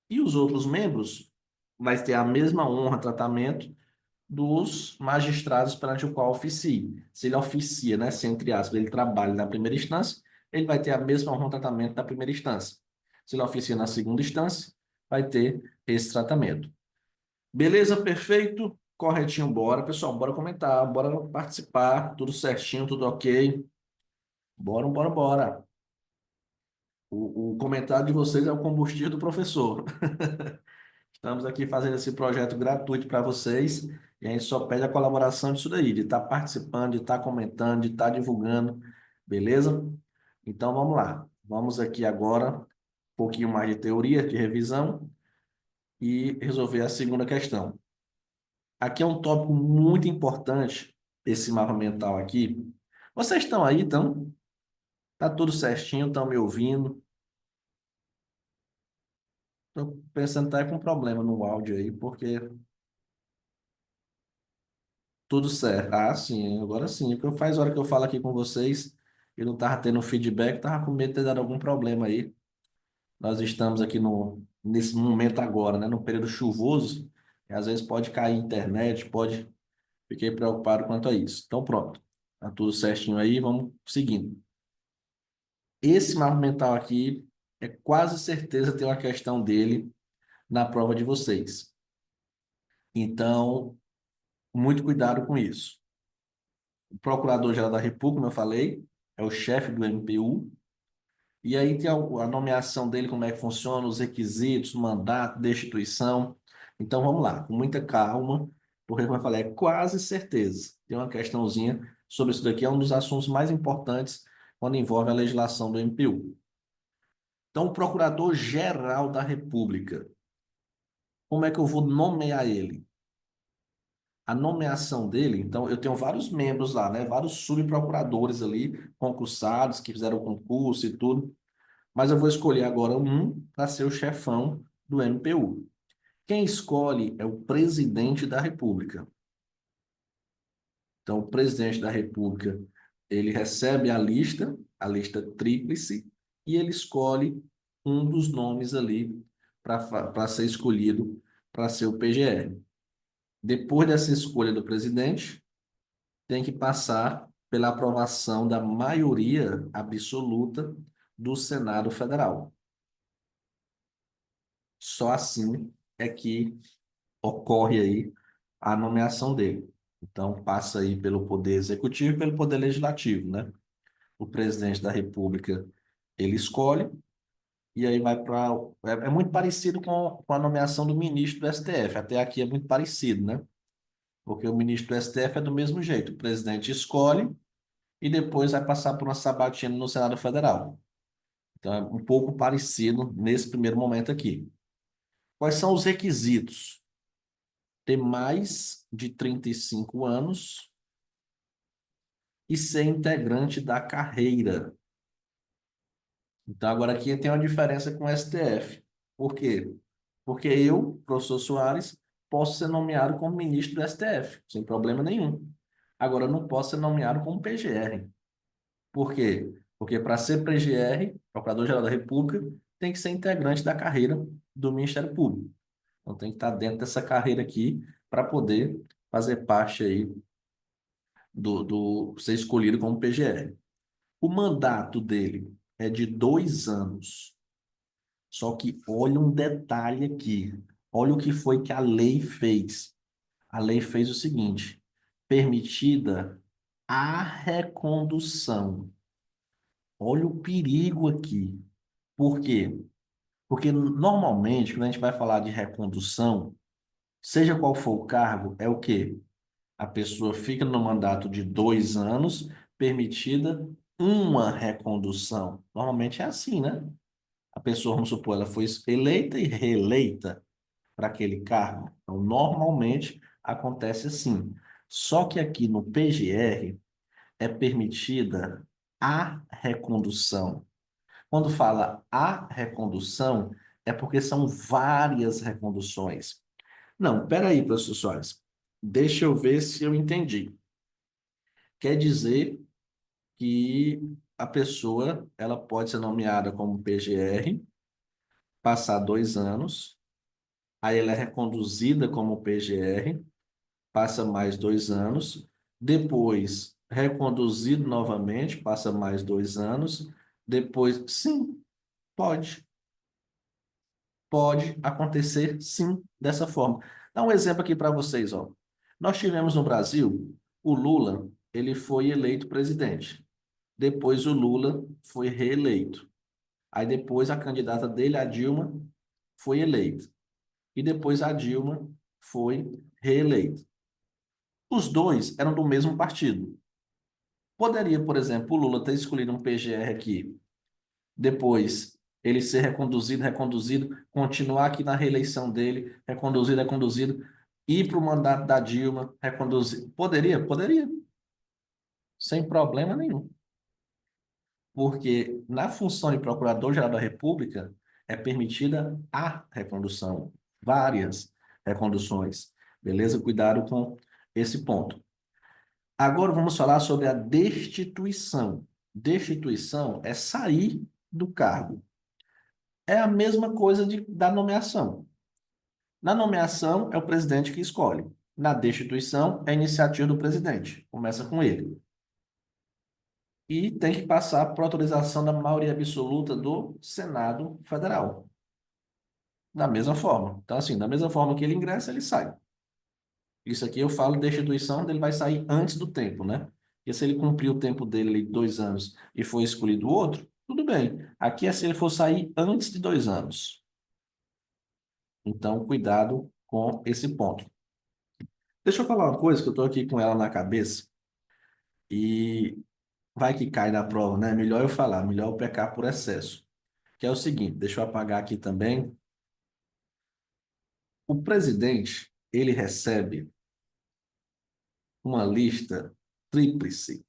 E os outros membros vai ter a mesma honra, tratamento dos magistrados perante o qual oficie. Se ele oficia, né, se entre aspas, ele trabalha na primeira instância, ele vai ter a mesma honra, tratamento da primeira instância. Se ele oficia na segunda instância, vai ter esse tratamento. Beleza? Perfeito? Corretinho, bora, pessoal, bora comentar, bora participar, tudo certinho, tudo ok. Bora, bora, bora. O comentário de vocês é o combustível do professor. Estamos aqui fazendo esse projeto gratuito para vocês e a gente só pede a colaboração disso daí, de estar participando, de estar comentando, de estar divulgando, beleza? Então vamos lá. Vamos aqui agora um pouquinho mais de teoria, de revisão e resolver a segunda questão. Aqui é um tópico muito importante, esse mapa mental aqui. Vocês estão aí, então? Tá tudo certinho, estão me ouvindo? Estou pensando até com problema no áudio aí, porque tudo certo. Ah, sim, agora sim. Porque faz hora que eu falo aqui com vocês e não estava tendo feedback, estava com medo de ter dado algum problema aí. Nós estamos aqui nesse momento agora, né? No período chuvoso, e às vezes pode cair a internet, pode. Fiquei preocupado quanto a isso. Então, pronto. Tá tudo certinho aí, vamos seguindo. Esse mapa mental aqui é quase certeza ter uma questão dele na prova de vocês. Então, muito cuidado com isso. O Procurador-Geral da República, como eu falei, é o chefe do MPU. E aí tem a nomeação dele, como é que funciona, os requisitos, o mandato, destituição. Então vamos lá, com muita calma, porque, como eu falei, é quase certeza. Tem uma questãozinha sobre isso daqui, é um dos assuntos mais importantes quando envolve a legislação do MPU. Então, o Procurador-Geral da República, como é que eu vou nomear ele? A nomeação dele, então, eu tenho vários membros lá, né? Vários subprocuradores ali, concursados, que fizeram o concurso e tudo. Mas eu vou escolher agora um para ser o chefão do MPU. Quem escolhe é o presidente da República. Então, o presidente da República, ele recebe a lista tríplice, e ele escolhe um dos nomes ali para ser escolhido para ser o PGR. Depois dessa escolha do presidente, tem que passar pela aprovação da maioria absoluta do Senado Federal. Só assim é que ocorre aí a nomeação dele. Então, passa aí pelo Poder Executivo e pelo Poder Legislativo, né? O presidente da República, ele escolhe, e aí vai para... É muito parecido com a nomeação do ministro do STF. Até aqui é muito parecido, né? Porque o ministro do STF é do mesmo jeito. O presidente escolhe e depois vai passar por uma sabatina no Senado Federal. Então, é um pouco parecido nesse primeiro momento aqui. Quais são os requisitos? Ter mais de 35 anos e ser integrante da carreira. Então, agora aqui tem uma diferença com o STF. Por quê? Porque eu, professor Soares, posso ser nomeado como ministro do STF, sem problema nenhum. Agora, eu não posso ser nomeado como PGR. Por quê? Porque para ser PGR, Procurador-Geral da República, tem que ser integrante da carreira do Ministério Público. Então, tem que estar dentro dessa carreira aqui para poder fazer parte aí ser escolhido como PGR. O mandato dele é de 2 anos. Só que olha um detalhe aqui. Olha o que foi que a lei fez. A lei fez o seguinte: permitida a recondução. Olha o perigo aqui. Por quê? Porque normalmente, quando a gente vai falar de recondução, seja qual for o cargo, é o quê? A pessoa fica no mandato de 2 anos, permitida uma recondução. Normalmente é assim, né? A pessoa, vamos supor, ela foi eleita e reeleita para aquele cargo. Então, normalmente acontece assim. Só que aqui no PGR é permitida a recondução. Quando fala a recondução, é porque são várias reconduções. Não, peraí, professor Soares. Deixa eu ver se eu entendi. Quer dizer que a pessoa ela pode ser nomeada como PGR, passar 2 anos, aí ela é reconduzida como PGR, passa mais 2 anos, depois reconduzido novamente, passa mais 2 anos, depois, sim, pode. Pode acontecer, sim, dessa forma. Dá um exemplo aqui para vocês, ó. Nós tivemos no Brasil o Lula, ele foi eleito presidente. Depois o Lula foi reeleito. Aí depois a candidata dele, a Dilma, foi eleita. E depois a Dilma foi reeleita. Os dois eram do mesmo partido. Poderia, por exemplo, o Lula ter escolhido um PGR aqui, depois ele ser reconduzido, reconduzido, continuar aqui na reeleição dele, reconduzido, reconduzido, ir para o mandato da Dilma, reconduzido. Poderia? Poderia, sem problema nenhum. Porque na função de Procurador-Geral da República é permitida a recondução, várias reconduções. Beleza? Cuidado com esse ponto. Agora vamos falar sobre a destituição. Destituição é sair do cargo. É a mesma coisa da nomeação. Na nomeação, é o presidente que escolhe. Na destituição, é a iniciativa do presidente. Começa com ele. E tem que passar por autorização da maioria absoluta do Senado Federal. Da mesma forma. Então, assim, da mesma forma que ele ingressa, ele sai. Isso aqui eu falo de destituição, ele vai sair antes do tempo, né? E se ele cumprir o tempo dele ali, 2 anos, e for escolhido outro, tudo bem. Aqui é se ele for sair antes de 2 anos. Então, cuidado com esse ponto. Deixa eu falar uma coisa que eu estou aqui com ela na cabeça e vai que cai na prova, né? Melhor eu falar, melhor eu pecar por excesso. Que é o seguinte, deixa eu apagar aqui também. O presidente, ele recebe uma lista tríplice,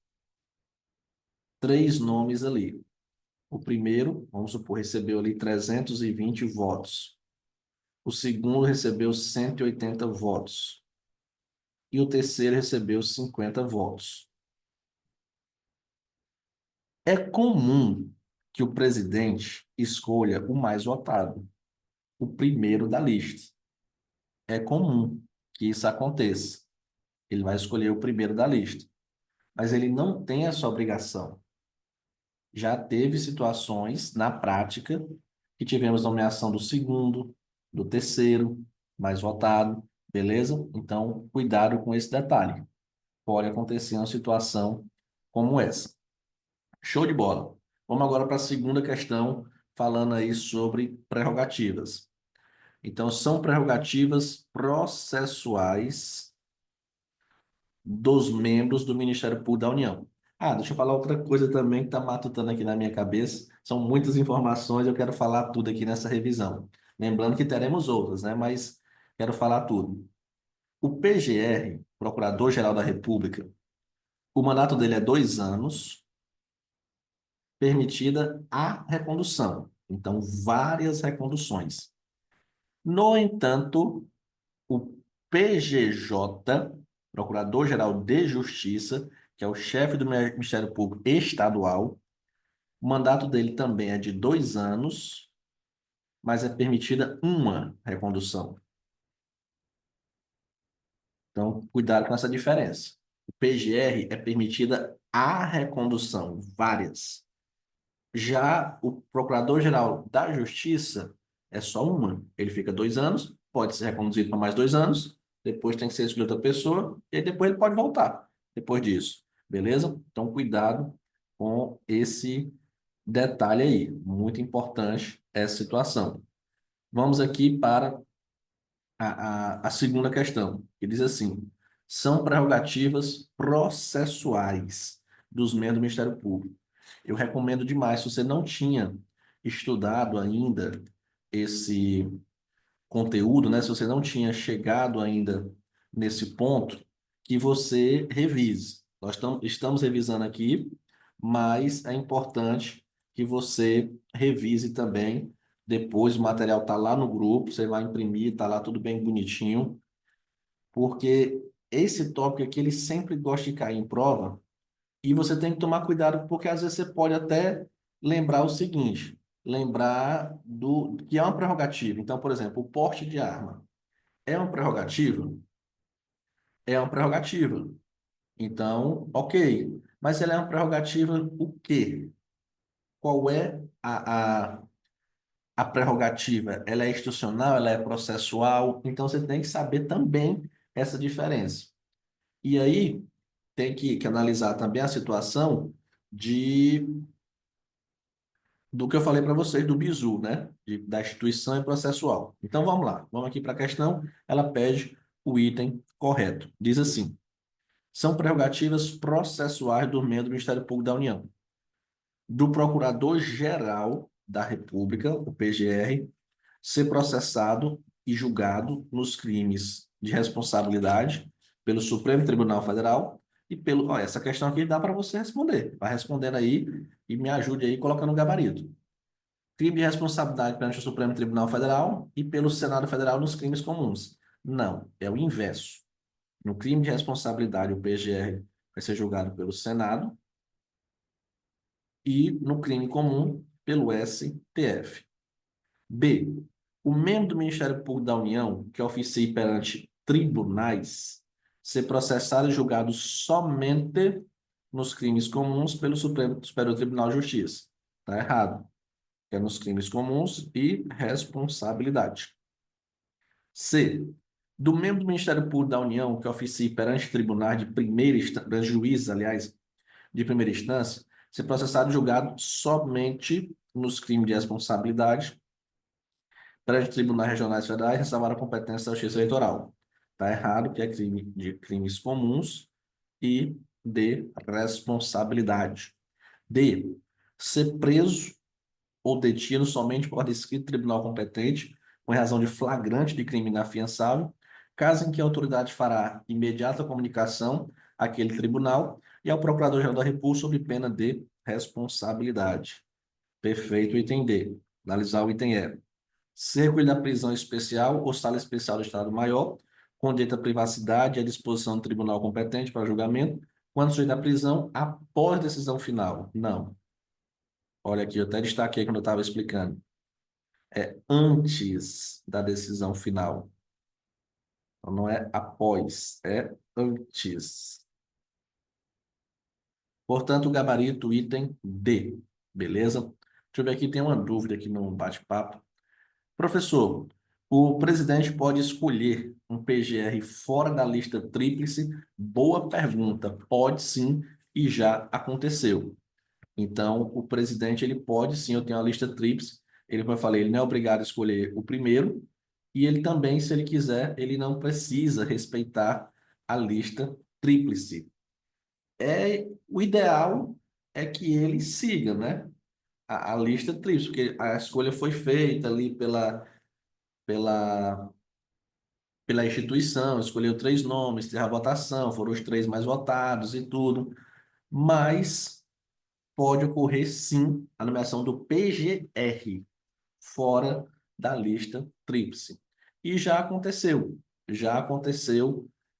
3 nomes ali. O primeiro, vamos supor, recebeu ali 320 votos. O segundo recebeu 180 votos. E o terceiro recebeu 50 votos. É comum que o presidente escolha o mais votado, o primeiro da lista. É comum que isso aconteça. Ele vai escolher o primeiro da lista, mas ele não tem essa obrigação. Já teve situações na prática que tivemos nomeação do segundo, do terceiro, mais votado, beleza? Então, cuidado com esse detalhe. Pode acontecer uma situação como essa. Show de bola. Vamos agora para a segunda questão, falando aí sobre prerrogativas. Então, são prerrogativas processuais dos membros do Ministério Público da União. Ah, deixa eu falar outra coisa também que está matutando aqui na minha cabeça. São muitas informações, eu quero falar tudo aqui nessa revisão. Lembrando que teremos outras, né? Mas quero falar tudo. O PGR, Procurador-Geral da República, o mandato dele é 2 anos, permitida a recondução. Então, várias reconduções. No entanto, o PGJ, Procurador-Geral de Justiça, que é o chefe do Ministério Público Estadual, o mandato dele também é de 2 anos, mas é permitida uma recondução. Então, cuidado com essa diferença. O PGR é permitida a recondução, várias. Já o Procurador-Geral da Justiça é só uma. Ele fica 2 anos, pode ser reconduzido para mais 2 anos, depois tem que ser escolhida outra pessoa, e aí depois ele pode voltar, depois disso. Beleza? Então, cuidado com esse detalhe aí. Muito importante essa situação. Vamos aqui para a segunda questão, que diz assim: são prerrogativas processuais dos membros do Ministério Público. Eu recomendo demais, se você não tinha estudado ainda esse conteúdo, né? Se você não tinha chegado ainda nesse ponto, que você revise. Nós estamos revisando aqui, mas é importante que você revise também. Depois o material está lá no grupo, você vai imprimir, está lá tudo bem bonitinho, porque esse tópico aqui ele sempre gosta de cair em prova e você tem que tomar cuidado, porque às vezes você pode até lembrar o seguinte, lembrar do que é uma prerrogativa. Então, por exemplo, o porte de arma é uma prerrogativa? É uma prerrogativa. Então, ok. Mas ela é uma prerrogativa o quê? Qual é a prerrogativa? Ela é institucional, ela é processual? Então, você tem que saber também essa diferença. E aí, tem que analisar também a situação de do que eu falei para vocês do bizu, né? Da instituição e processual. Então vamos lá, vamos aqui para a questão. Ela pede o item correto. Diz assim: são prerrogativas processuais do membro do Ministério Público da União, do Procurador-Geral da República, o PGR, ser processado e julgado nos crimes de responsabilidade pelo Supremo Tribunal Federal e pelo. Ó, essa questão aqui dá para você responder. Vai respondendo aí e me ajude aí colocando o gabarito. Crime de responsabilidade perante o Supremo Tribunal Federal e pelo Senado Federal nos crimes comuns. Não, é o inverso. No crime de responsabilidade, o PGR vai ser julgado pelo Senado e no crime comum, pelo STF. B. O membro do Ministério Público da União que oficie perante tribunais ser processado e julgado somente nos crimes comuns pelo Supremo Superior Tribunal de Justiça. Está errado. É nos crimes comuns e responsabilidade. C. Do membro do Ministério Público da União que oficie perante tribunais de primeira instância, juízes, aliás, de primeira instância, ser processado e julgado somente nos crimes de responsabilidade perante tribunais regionais federais, ressalvar a competência da Justiça Eleitoral. Está errado, que é crime de crimes comuns e de responsabilidade. D. Ser preso ou detido somente por descrito tribunal competente, com razão de flagrante de crime inafiançável, caso em que a autoridade fará imediata comunicação àquele tribunal e ao Procurador-Geral da República sob pena de responsabilidade. Perfeito, item D. Analisar o item E. Ser recolhido da prisão especial ou sala especial do Estado-Maior, com direito à privacidade e à disposição do tribunal competente para julgamento, quando sujeito à prisão após decisão final. Não. Olha aqui, eu até destaquei quando eu estava explicando. É antes da decisão final. Então, não é após, é antes. Portanto, o gabarito item D, beleza? Deixa eu ver aqui, tem uma dúvida aqui no bate-papo. Professor, o presidente pode escolher um PGR fora da lista tríplice? Boa pergunta. Pode sim, e já aconteceu. Então, o presidente, ele pode sim, eu tenho a lista tríplice, ele, como eu falei, ele não é obrigado a escolher o primeiro, e ele também, se ele quiser, ele não precisa respeitar a lista tríplice. O ideal é que ele siga, né? A lista tríplice, porque a escolha foi feita ali pela, pela instituição, escolheu três nomes, teve a votação, foram os três mais votados e tudo, mas pode ocorrer sim a nomeação do PGR fora da lista tríplice. E já aconteceu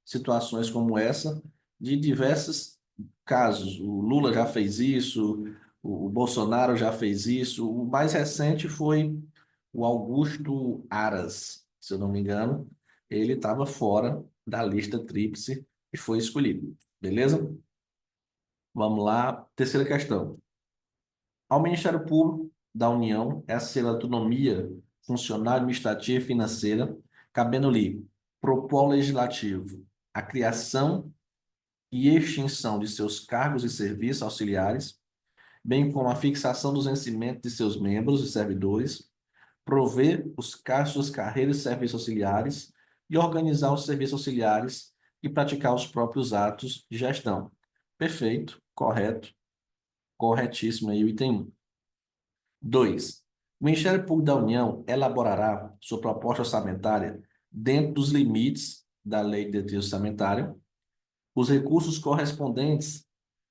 situações como essa de diversos casos. O Lula já fez isso, o Bolsonaro já fez isso. O mais recente foi o Augusto Aras, se eu não me engano. Ele estava fora da lista tríplice e foi escolhido. Beleza? Vamos lá. Terceira questão. Ao Ministério Público da União, essa autonomia funcional, administrativa e financeira, cabendo-lhe propor ao Legislativo a criação e extinção de seus cargos e serviços auxiliares, bem como a fixação dos vencimentos de seus membros e servidores, prover os cargos, suas carreiras e serviços auxiliares e organizar os serviços auxiliares e praticar os próprios atos de gestão. Perfeito, correto, corretíssimo aí o item 1. 2. O Ministério Público da União elaborará sua proposta orçamentária dentro dos limites da Lei de Diretriz Orçamentária. Os recursos correspondentes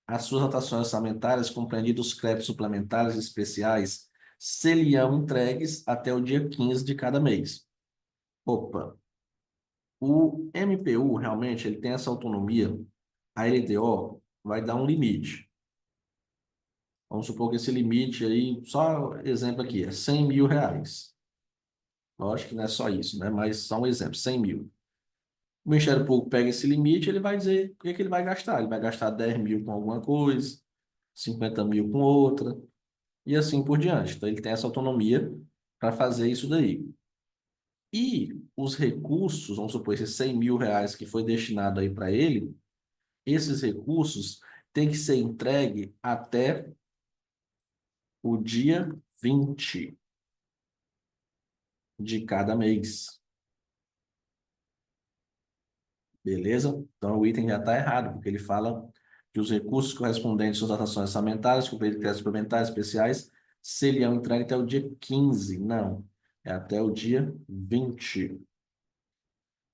às suas dotações orçamentárias, compreendidos os créditos suplementares e especiais, serão entregues até o dia 15 de cada mês. Opa! O MPU, realmente, ele tem essa autonomia. A LDO vai dar um limite. Vamos supor que esse limite aí, só exemplo aqui, é R$ 100.000. Lógico que não é só isso, né? Mas só um exemplo, 100 mil. O Ministério Público pega esse limite, ele vai dizer o que é que ele vai gastar. Ele vai gastar 10 mil com alguma coisa, 50 mil com outra, e assim por diante. Então, ele tem essa autonomia para fazer isso daí. E os recursos, vamos supor, esses R$ 100.000 que foi destinado aí para ele, esses recursos têm que ser entregue até o dia 20 de cada mês. Beleza? Então o item já está errado, porque ele fala que os recursos correspondentes às dotações orçamentárias, com créditos suplementares especiais, seriam entregues até o dia 15. Não, é até o dia 20.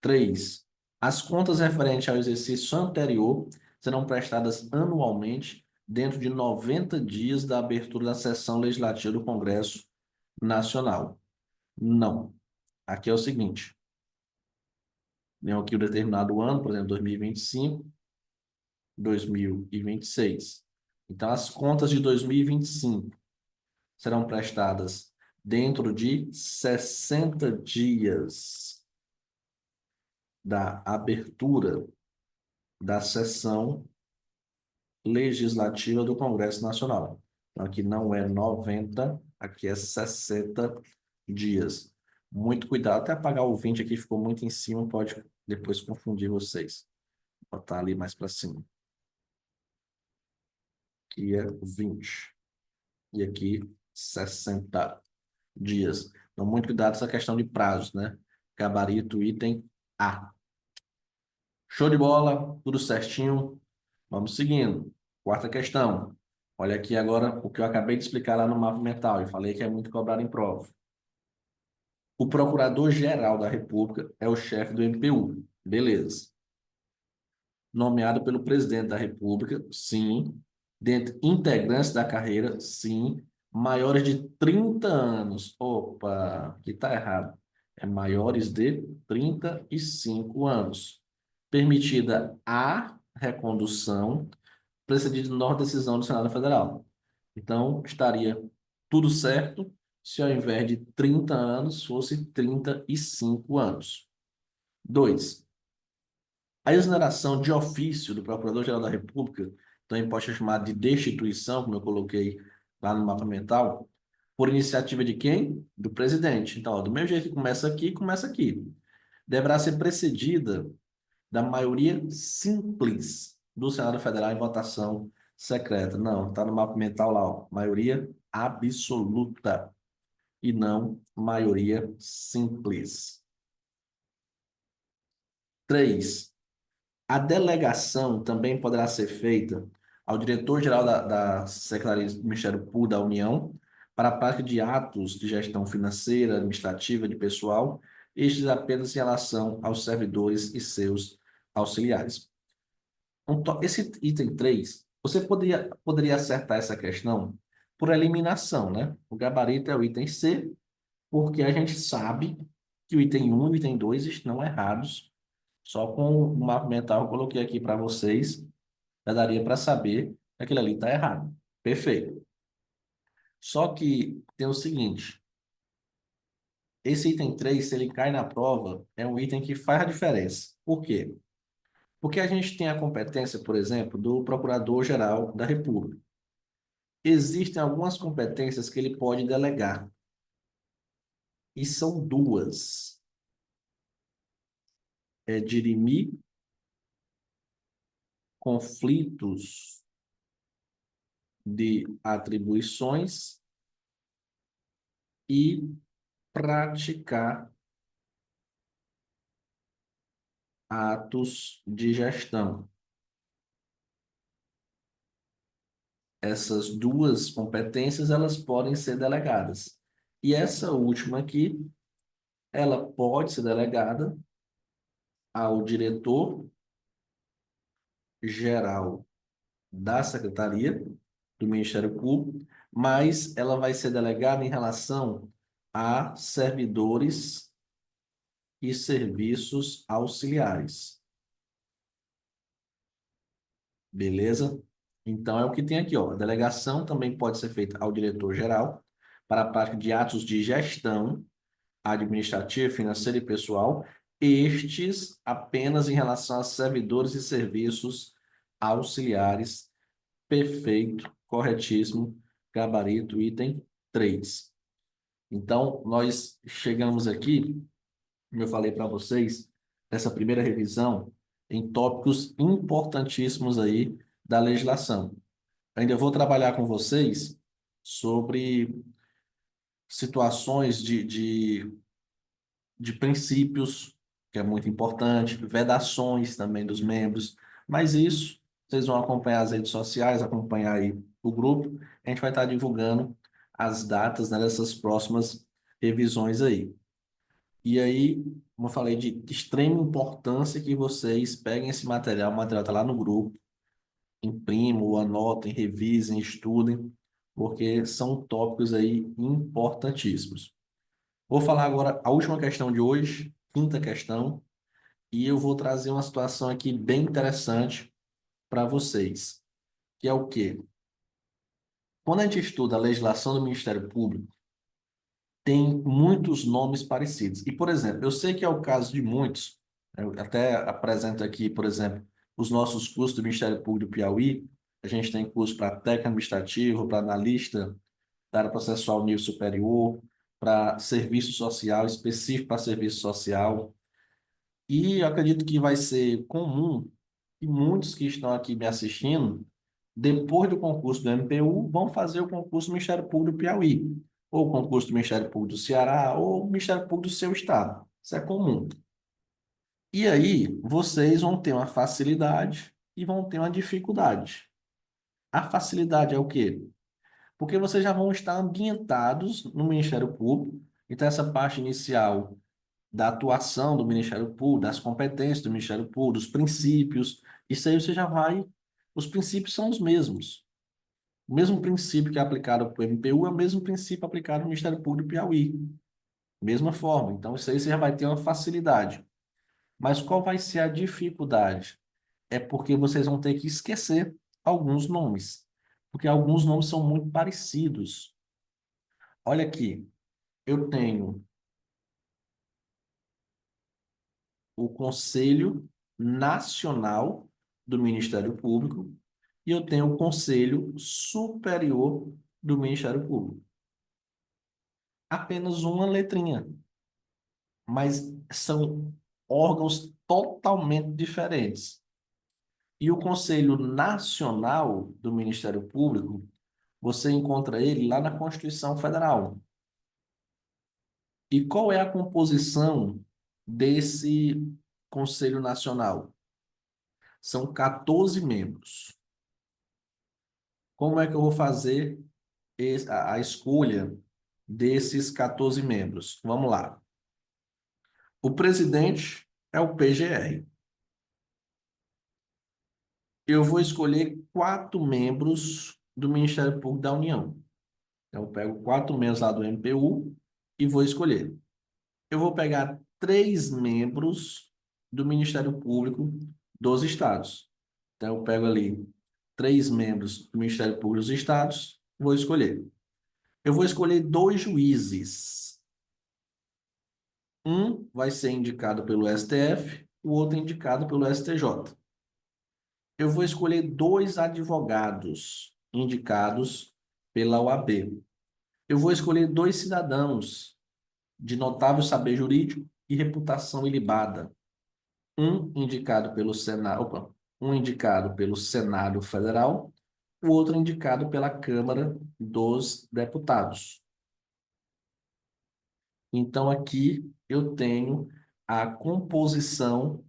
3. As contas referentes ao exercício anterior serão prestadas anualmente dentro de 90 dias da abertura da sessão legislativa do Congresso Nacional. Não. Aqui é o seguinte, tem aqui o determinado ano, por exemplo, 2025, 2026. Então, as contas de 2025 serão prestadas dentro de 60 dias da abertura da sessão legislativa do Congresso Nacional. Então, aqui não é 90, aqui é 60 dias. Muito cuidado, até apagar o 20 aqui, ficou muito em cima, pode depois confundir vocês. Vou botar ali mais para cima. Aqui é 20. E aqui 60 dias. Então, muito cuidado essa questão de prazos, né? Gabarito, item A. Show de bola, tudo certinho. Vamos seguindo. Quarta questão. Olha aqui agora o que eu acabei de explicar lá no mapa mental. Eu falei que é muito cobrado em prova. O Procurador-Geral da República é o chefe do MPU. Beleza. Nomeado pelo presidente da República, sim. Dentre integrantes da carreira, sim. Maiores de 30 anos. Opa, aqui está errado. É maiores de 35 anos. Permitida a recondução, precedida de nova decisão do Senado Federal. Então, estaria tudo certo se ao invés de 30 anos fosse 35 anos. 2. A exoneração de ofício do Procurador-Geral da República, também pode ser chamada de destituição, como eu coloquei lá no mapa mental, por iniciativa de quem? Do presidente. Então, ó, do mesmo jeito que começa aqui, começa aqui. Deverá ser precedida da maioria simples do Senado Federal em votação secreta. Não, está no mapa mental lá, ó, maioria absoluta e não maioria simples. 3. A delegação também poderá ser feita ao diretor-geral da Secretaria do Ministério Público da União para a prática de atos de gestão financeira, administrativa, de pessoal, estes apenas em relação aos servidores e seus auxiliares. Esse item 3, você poderia acertar essa questão por eliminação, né? O gabarito é o item C, porque a gente sabe que o item 1 e o item 2 estão errados. Só com o mapa mental que eu coloquei aqui para vocês, já daria para saber que aquilo ali está errado. Perfeito. Só que tem o seguinte, esse item 3, se ele cai na prova, é um item que faz a diferença. Por quê? Porque a gente tem a competência, por exemplo, do Procurador-Geral da República. Existem algumas competências que ele pode delegar. E são duas. É dirimir conflitos de atribuições e praticar atos de gestão. Essas duas competências, elas podem ser delegadas. E essa última aqui, ela pode ser delegada ao diretor-geral da Secretaria do Ministério Público, mas ela vai ser delegada em relação a servidores e serviços auxiliares. Beleza? Então, é o que tem aqui, ó. A delegação também pode ser feita ao diretor-geral para a prática de atos de gestão administrativa, financeira e pessoal, estes apenas em relação a servidores e serviços auxiliares. Perfeito, corretíssimo, gabarito, item 3. Então, nós chegamos aqui, como eu falei para vocês, nessa primeira revisão, em tópicos importantíssimos aí da legislação. Ainda vou trabalhar com vocês sobre situações de princípios, que é muito importante, vedações também dos membros, mas isso vocês vão acompanhar as redes sociais, acompanhar aí o grupo, a gente vai estar divulgando as datas, né, dessas próximas revisões aí. E aí, como eu falei, de extrema importância que vocês peguem esse material, o material está lá no grupo, imprimam, anotem, revisem, estudem, porque são tópicos aí importantíssimos. Vou falar agora a última questão de hoje, quinta questão, e eu vou trazer uma situação aqui bem interessante para vocês, que é o quê? Quando a gente estuda a legislação do Ministério Público, tem muitos nomes parecidos. E, por exemplo, eu sei que é o caso de muitos, eu até apresento aqui, por exemplo, os nossos cursos do Ministério Público do Piauí, a gente tem curso para técnico administrativo, para analista da área processual nível superior, para serviço social, específico para serviço social. E eu acredito que vai ser comum que muitos que estão aqui me assistindo, depois do concurso do MPU, vão fazer o concurso do Ministério Público do Piauí, ou o concurso do Ministério Público do Ceará, ou o Ministério Público do seu estado. Isso é comum. E aí, vocês vão ter uma facilidade e vão ter uma dificuldade. A facilidade é o quê? Porque vocês já vão estar ambientados no Ministério Público, então essa parte inicial da atuação do Ministério Público, das competências do Ministério Público, dos princípios. Isso aí você já vai. Os princípios são os mesmos. O mesmo princípio que é aplicado para o MPU é o mesmo princípio aplicado no Ministério Público do Piauí. Mesma forma. Então, isso aí você já vai ter uma facilidade. Mas qual vai ser a dificuldade? É porque vocês vão ter que esquecer alguns nomes. porque alguns nomes são muito parecidos. Olha aqui, eu tenho o Conselho Nacional do Ministério Público e eu tenho o Conselho Superior do Ministério Público. Apenas uma letrinha, mas são órgãos totalmente diferentes. E o Conselho Nacional do Ministério Público, você encontra ele lá na Constituição Federal. E qual é a composição desse Conselho Nacional? São 14 membros. Como é que eu vou fazer a escolha desses 14 membros? Vamos lá. O presidente é o PGR. Eu vou escolher 4 membros do Ministério Público da União. Então, eu pego 4 membros lá do MPU e vou escolher. Eu vou pegar 3 membros do Ministério Público dos Estados. Então, eu pego ali 3 membros do Ministério Público dos Estados, vou escolher. Eu vou escolher 2 juízes. Um vai ser indicado pelo STF, o outro indicado pelo STJ. Eu vou escolher 2 advogados indicados pela OAB. Eu vou escolher 2 cidadãos de notável saber jurídico e reputação ilibada. Um indicado pelo Senado, um indicado pelo Senado Federal, o outro indicado pela Câmara dos Deputados. Então, aqui eu tenho a composição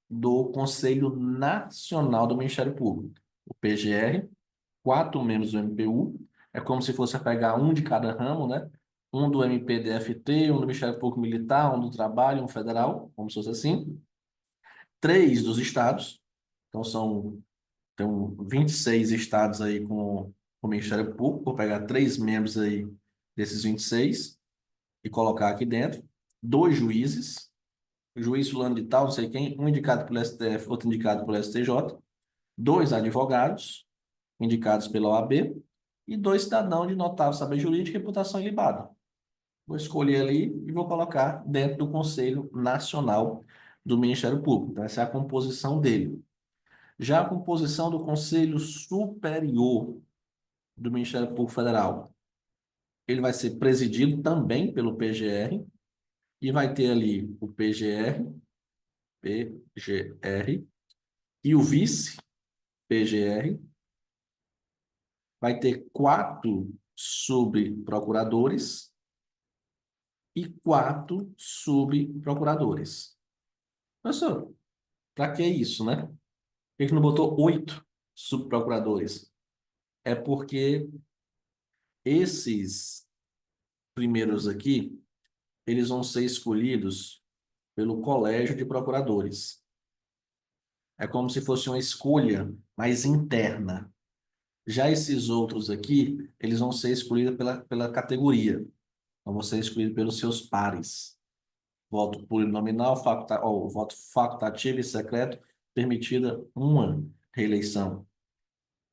do Conselho Nacional do Ministério Público. O PGR, 4 membros do MPU, é como se fosse pegar um de cada ramo, né? Um do MPDFT, um do Ministério Público Militar, um do Trabalho, um federal, como se fosse assim. 3 dos estados, então tem 26 estados aí com o Ministério Público, vou pegar 3 membros aí desses 26 e colocar aqui dentro. 2 juízes, o juiz fulano de tal, não sei quem, um indicado pelo STF, outro indicado pelo STJ. 2 advogados, indicados pela OAB, e 2 cidadãos de notável saber jurídico e reputação ilibada. Vou escolher ali e vou colocar dentro do Conselho Nacional do Ministério Público. Então, essa é a composição dele. Já a composição do Conselho Superior do Ministério Público Federal, ele vai ser presidido também pelo PGR e vai ter ali o PGR e o vice-PGR. Vai ter 4 subprocuradores e 4 subprocuradores. Professor, para que isso, né? Por que não botou 8 subprocuradores? É porque esses primeiros aqui, eles vão ser escolhidos pelo Colégio de Procuradores. É como se fosse uma escolha mais interna. Já esses outros aqui, eles vão ser escolhidos pela categoria. Então, vão ser escolhidos pelos seus pares. Voto plurinominal, voto facultativo e secreto, permitida uma reeleição.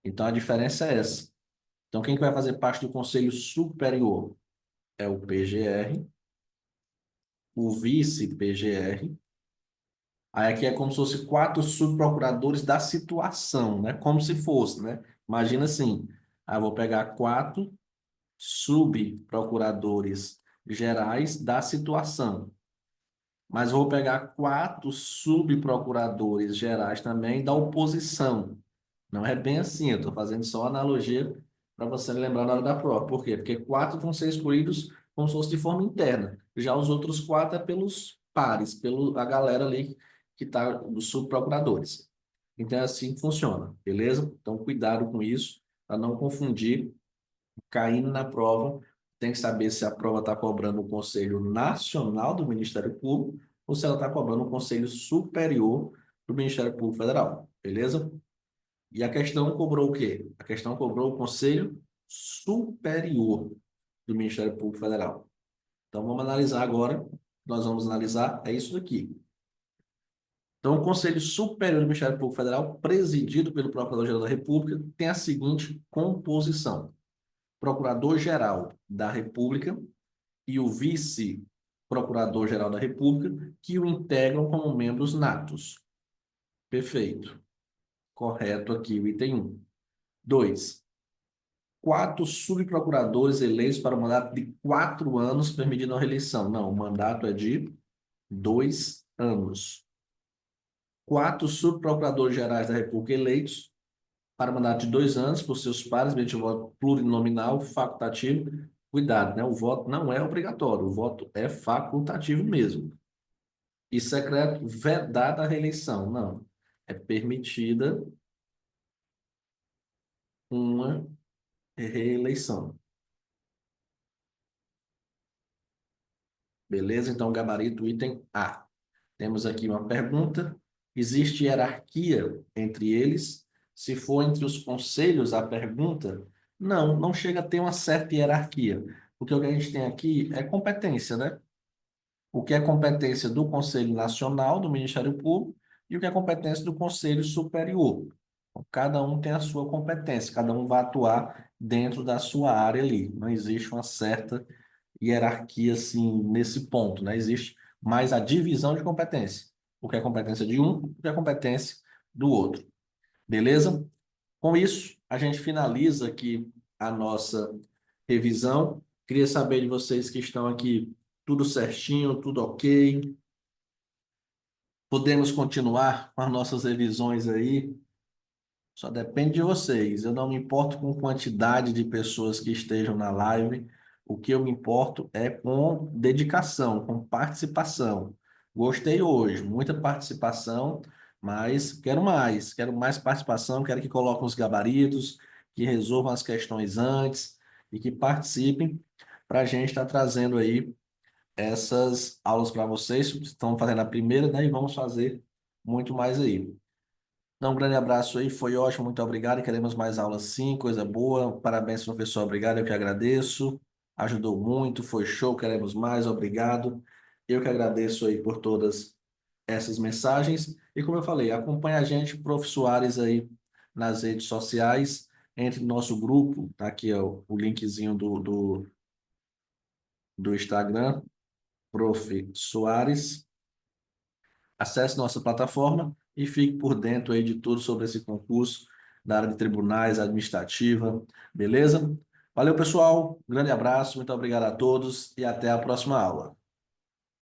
Então, a diferença é essa. Então, quem vai fazer parte do Conselho Superior é o PGR, o vice-PGR. Aí aqui é como se fosse 4 subprocuradores da situação, né? Como se fosse, né? Imagina assim, eu vou pegar 4 subprocuradores gerais da situação. Mas vou pegar 4 subprocuradores gerais também da oposição. Não é bem assim, eu estou fazendo só analogia para você lembrar na hora da prova. Por quê? Porque 4 vão ser escolhidos como se fosse de forma interna. Já os outros 4 é pelos pares, pela galera ali que está dos subprocuradores. Então é assim que funciona, beleza? Então cuidado com isso, para não confundir, caindo na prova, tem que saber se a prova está cobrando o Conselho Nacional do Ministério Público ou se ela está cobrando o Conselho Superior do Ministério Público Federal, beleza? E a questão cobrou o quê? A questão cobrou o Conselho Superior do Ministério Público Federal. Então, vamos analisar agora. Nós vamos analisar é isso daqui. Então, o Conselho Superior do Ministério Público Federal, presidido pelo Procurador-Geral da República, tem a seguinte composição: Procurador-Geral da República e o Vice-Procurador-Geral da República, que o integram como membros natos. Perfeito. Correto aqui o item 1. 2. 4 subprocuradores eleitos para o mandato de 4 anos, permitindo a reeleição. Não, o mandato é de 2 anos. 4 subprocuradores gerais da República eleitos para mandato de 2 anos por seus pares, mediante o voto plurinominal facultativo. Cuidado, né? O voto não é obrigatório, o voto é facultativo mesmo. E secreto, vedada a reeleição. Não, é permitida uma reeleição. Beleza? Então, gabarito item A. Temos aqui uma pergunta. Existe hierarquia entre eles? Se for entre os conselhos a pergunta, não, não chega a ter uma certa hierarquia. Porque o que a gente tem aqui é competência, né? O que é competência do Conselho Nacional, do Ministério Público, e o que é competência do Conselho Superior. Então, cada um tem a sua competência, cada um vai atuar dentro da sua área ali. Não existe uma certa hierarquia assim nesse ponto, né? Existe mais a divisão de competência. O que é competência de um, o que é competência do outro. Beleza? Com isso, a gente finaliza aqui a nossa revisão. Queria saber de vocês que estão aqui, tudo certinho, tudo ok. Podemos continuar com as nossas revisões aí. Só depende de vocês. Eu não me importo com quantidade de pessoas que estejam na live. O que eu me importo é com dedicação, com participação. Gostei hoje, muita participação, mas quero mais participação, quero que coloquem os gabaritos, que resolvam as questões antes e que participem para a gente estar trazendo aí essas aulas para vocês. Estão fazendo a primeira, né? E vamos fazer muito mais aí. Então, um grande abraço aí, foi ótimo, muito obrigado. Queremos mais aulas sim, coisa boa. Parabéns, professor, obrigado, eu que agradeço. Ajudou muito, foi show, queremos mais, obrigado. Eu que agradeço aí por todas essas mensagens. E como eu falei, acompanhe a gente, Prof. Soares, aí nas redes sociais, entre no nosso grupo, tá aqui ó, o linkzinho do Instagram, Prof. Soares. Acesse nossa plataforma e fique por dentro aí de tudo sobre esse concurso da área de tribunais, administrativa, beleza? Valeu, pessoal. Um grande abraço, muito obrigado a todos e até a próxima aula.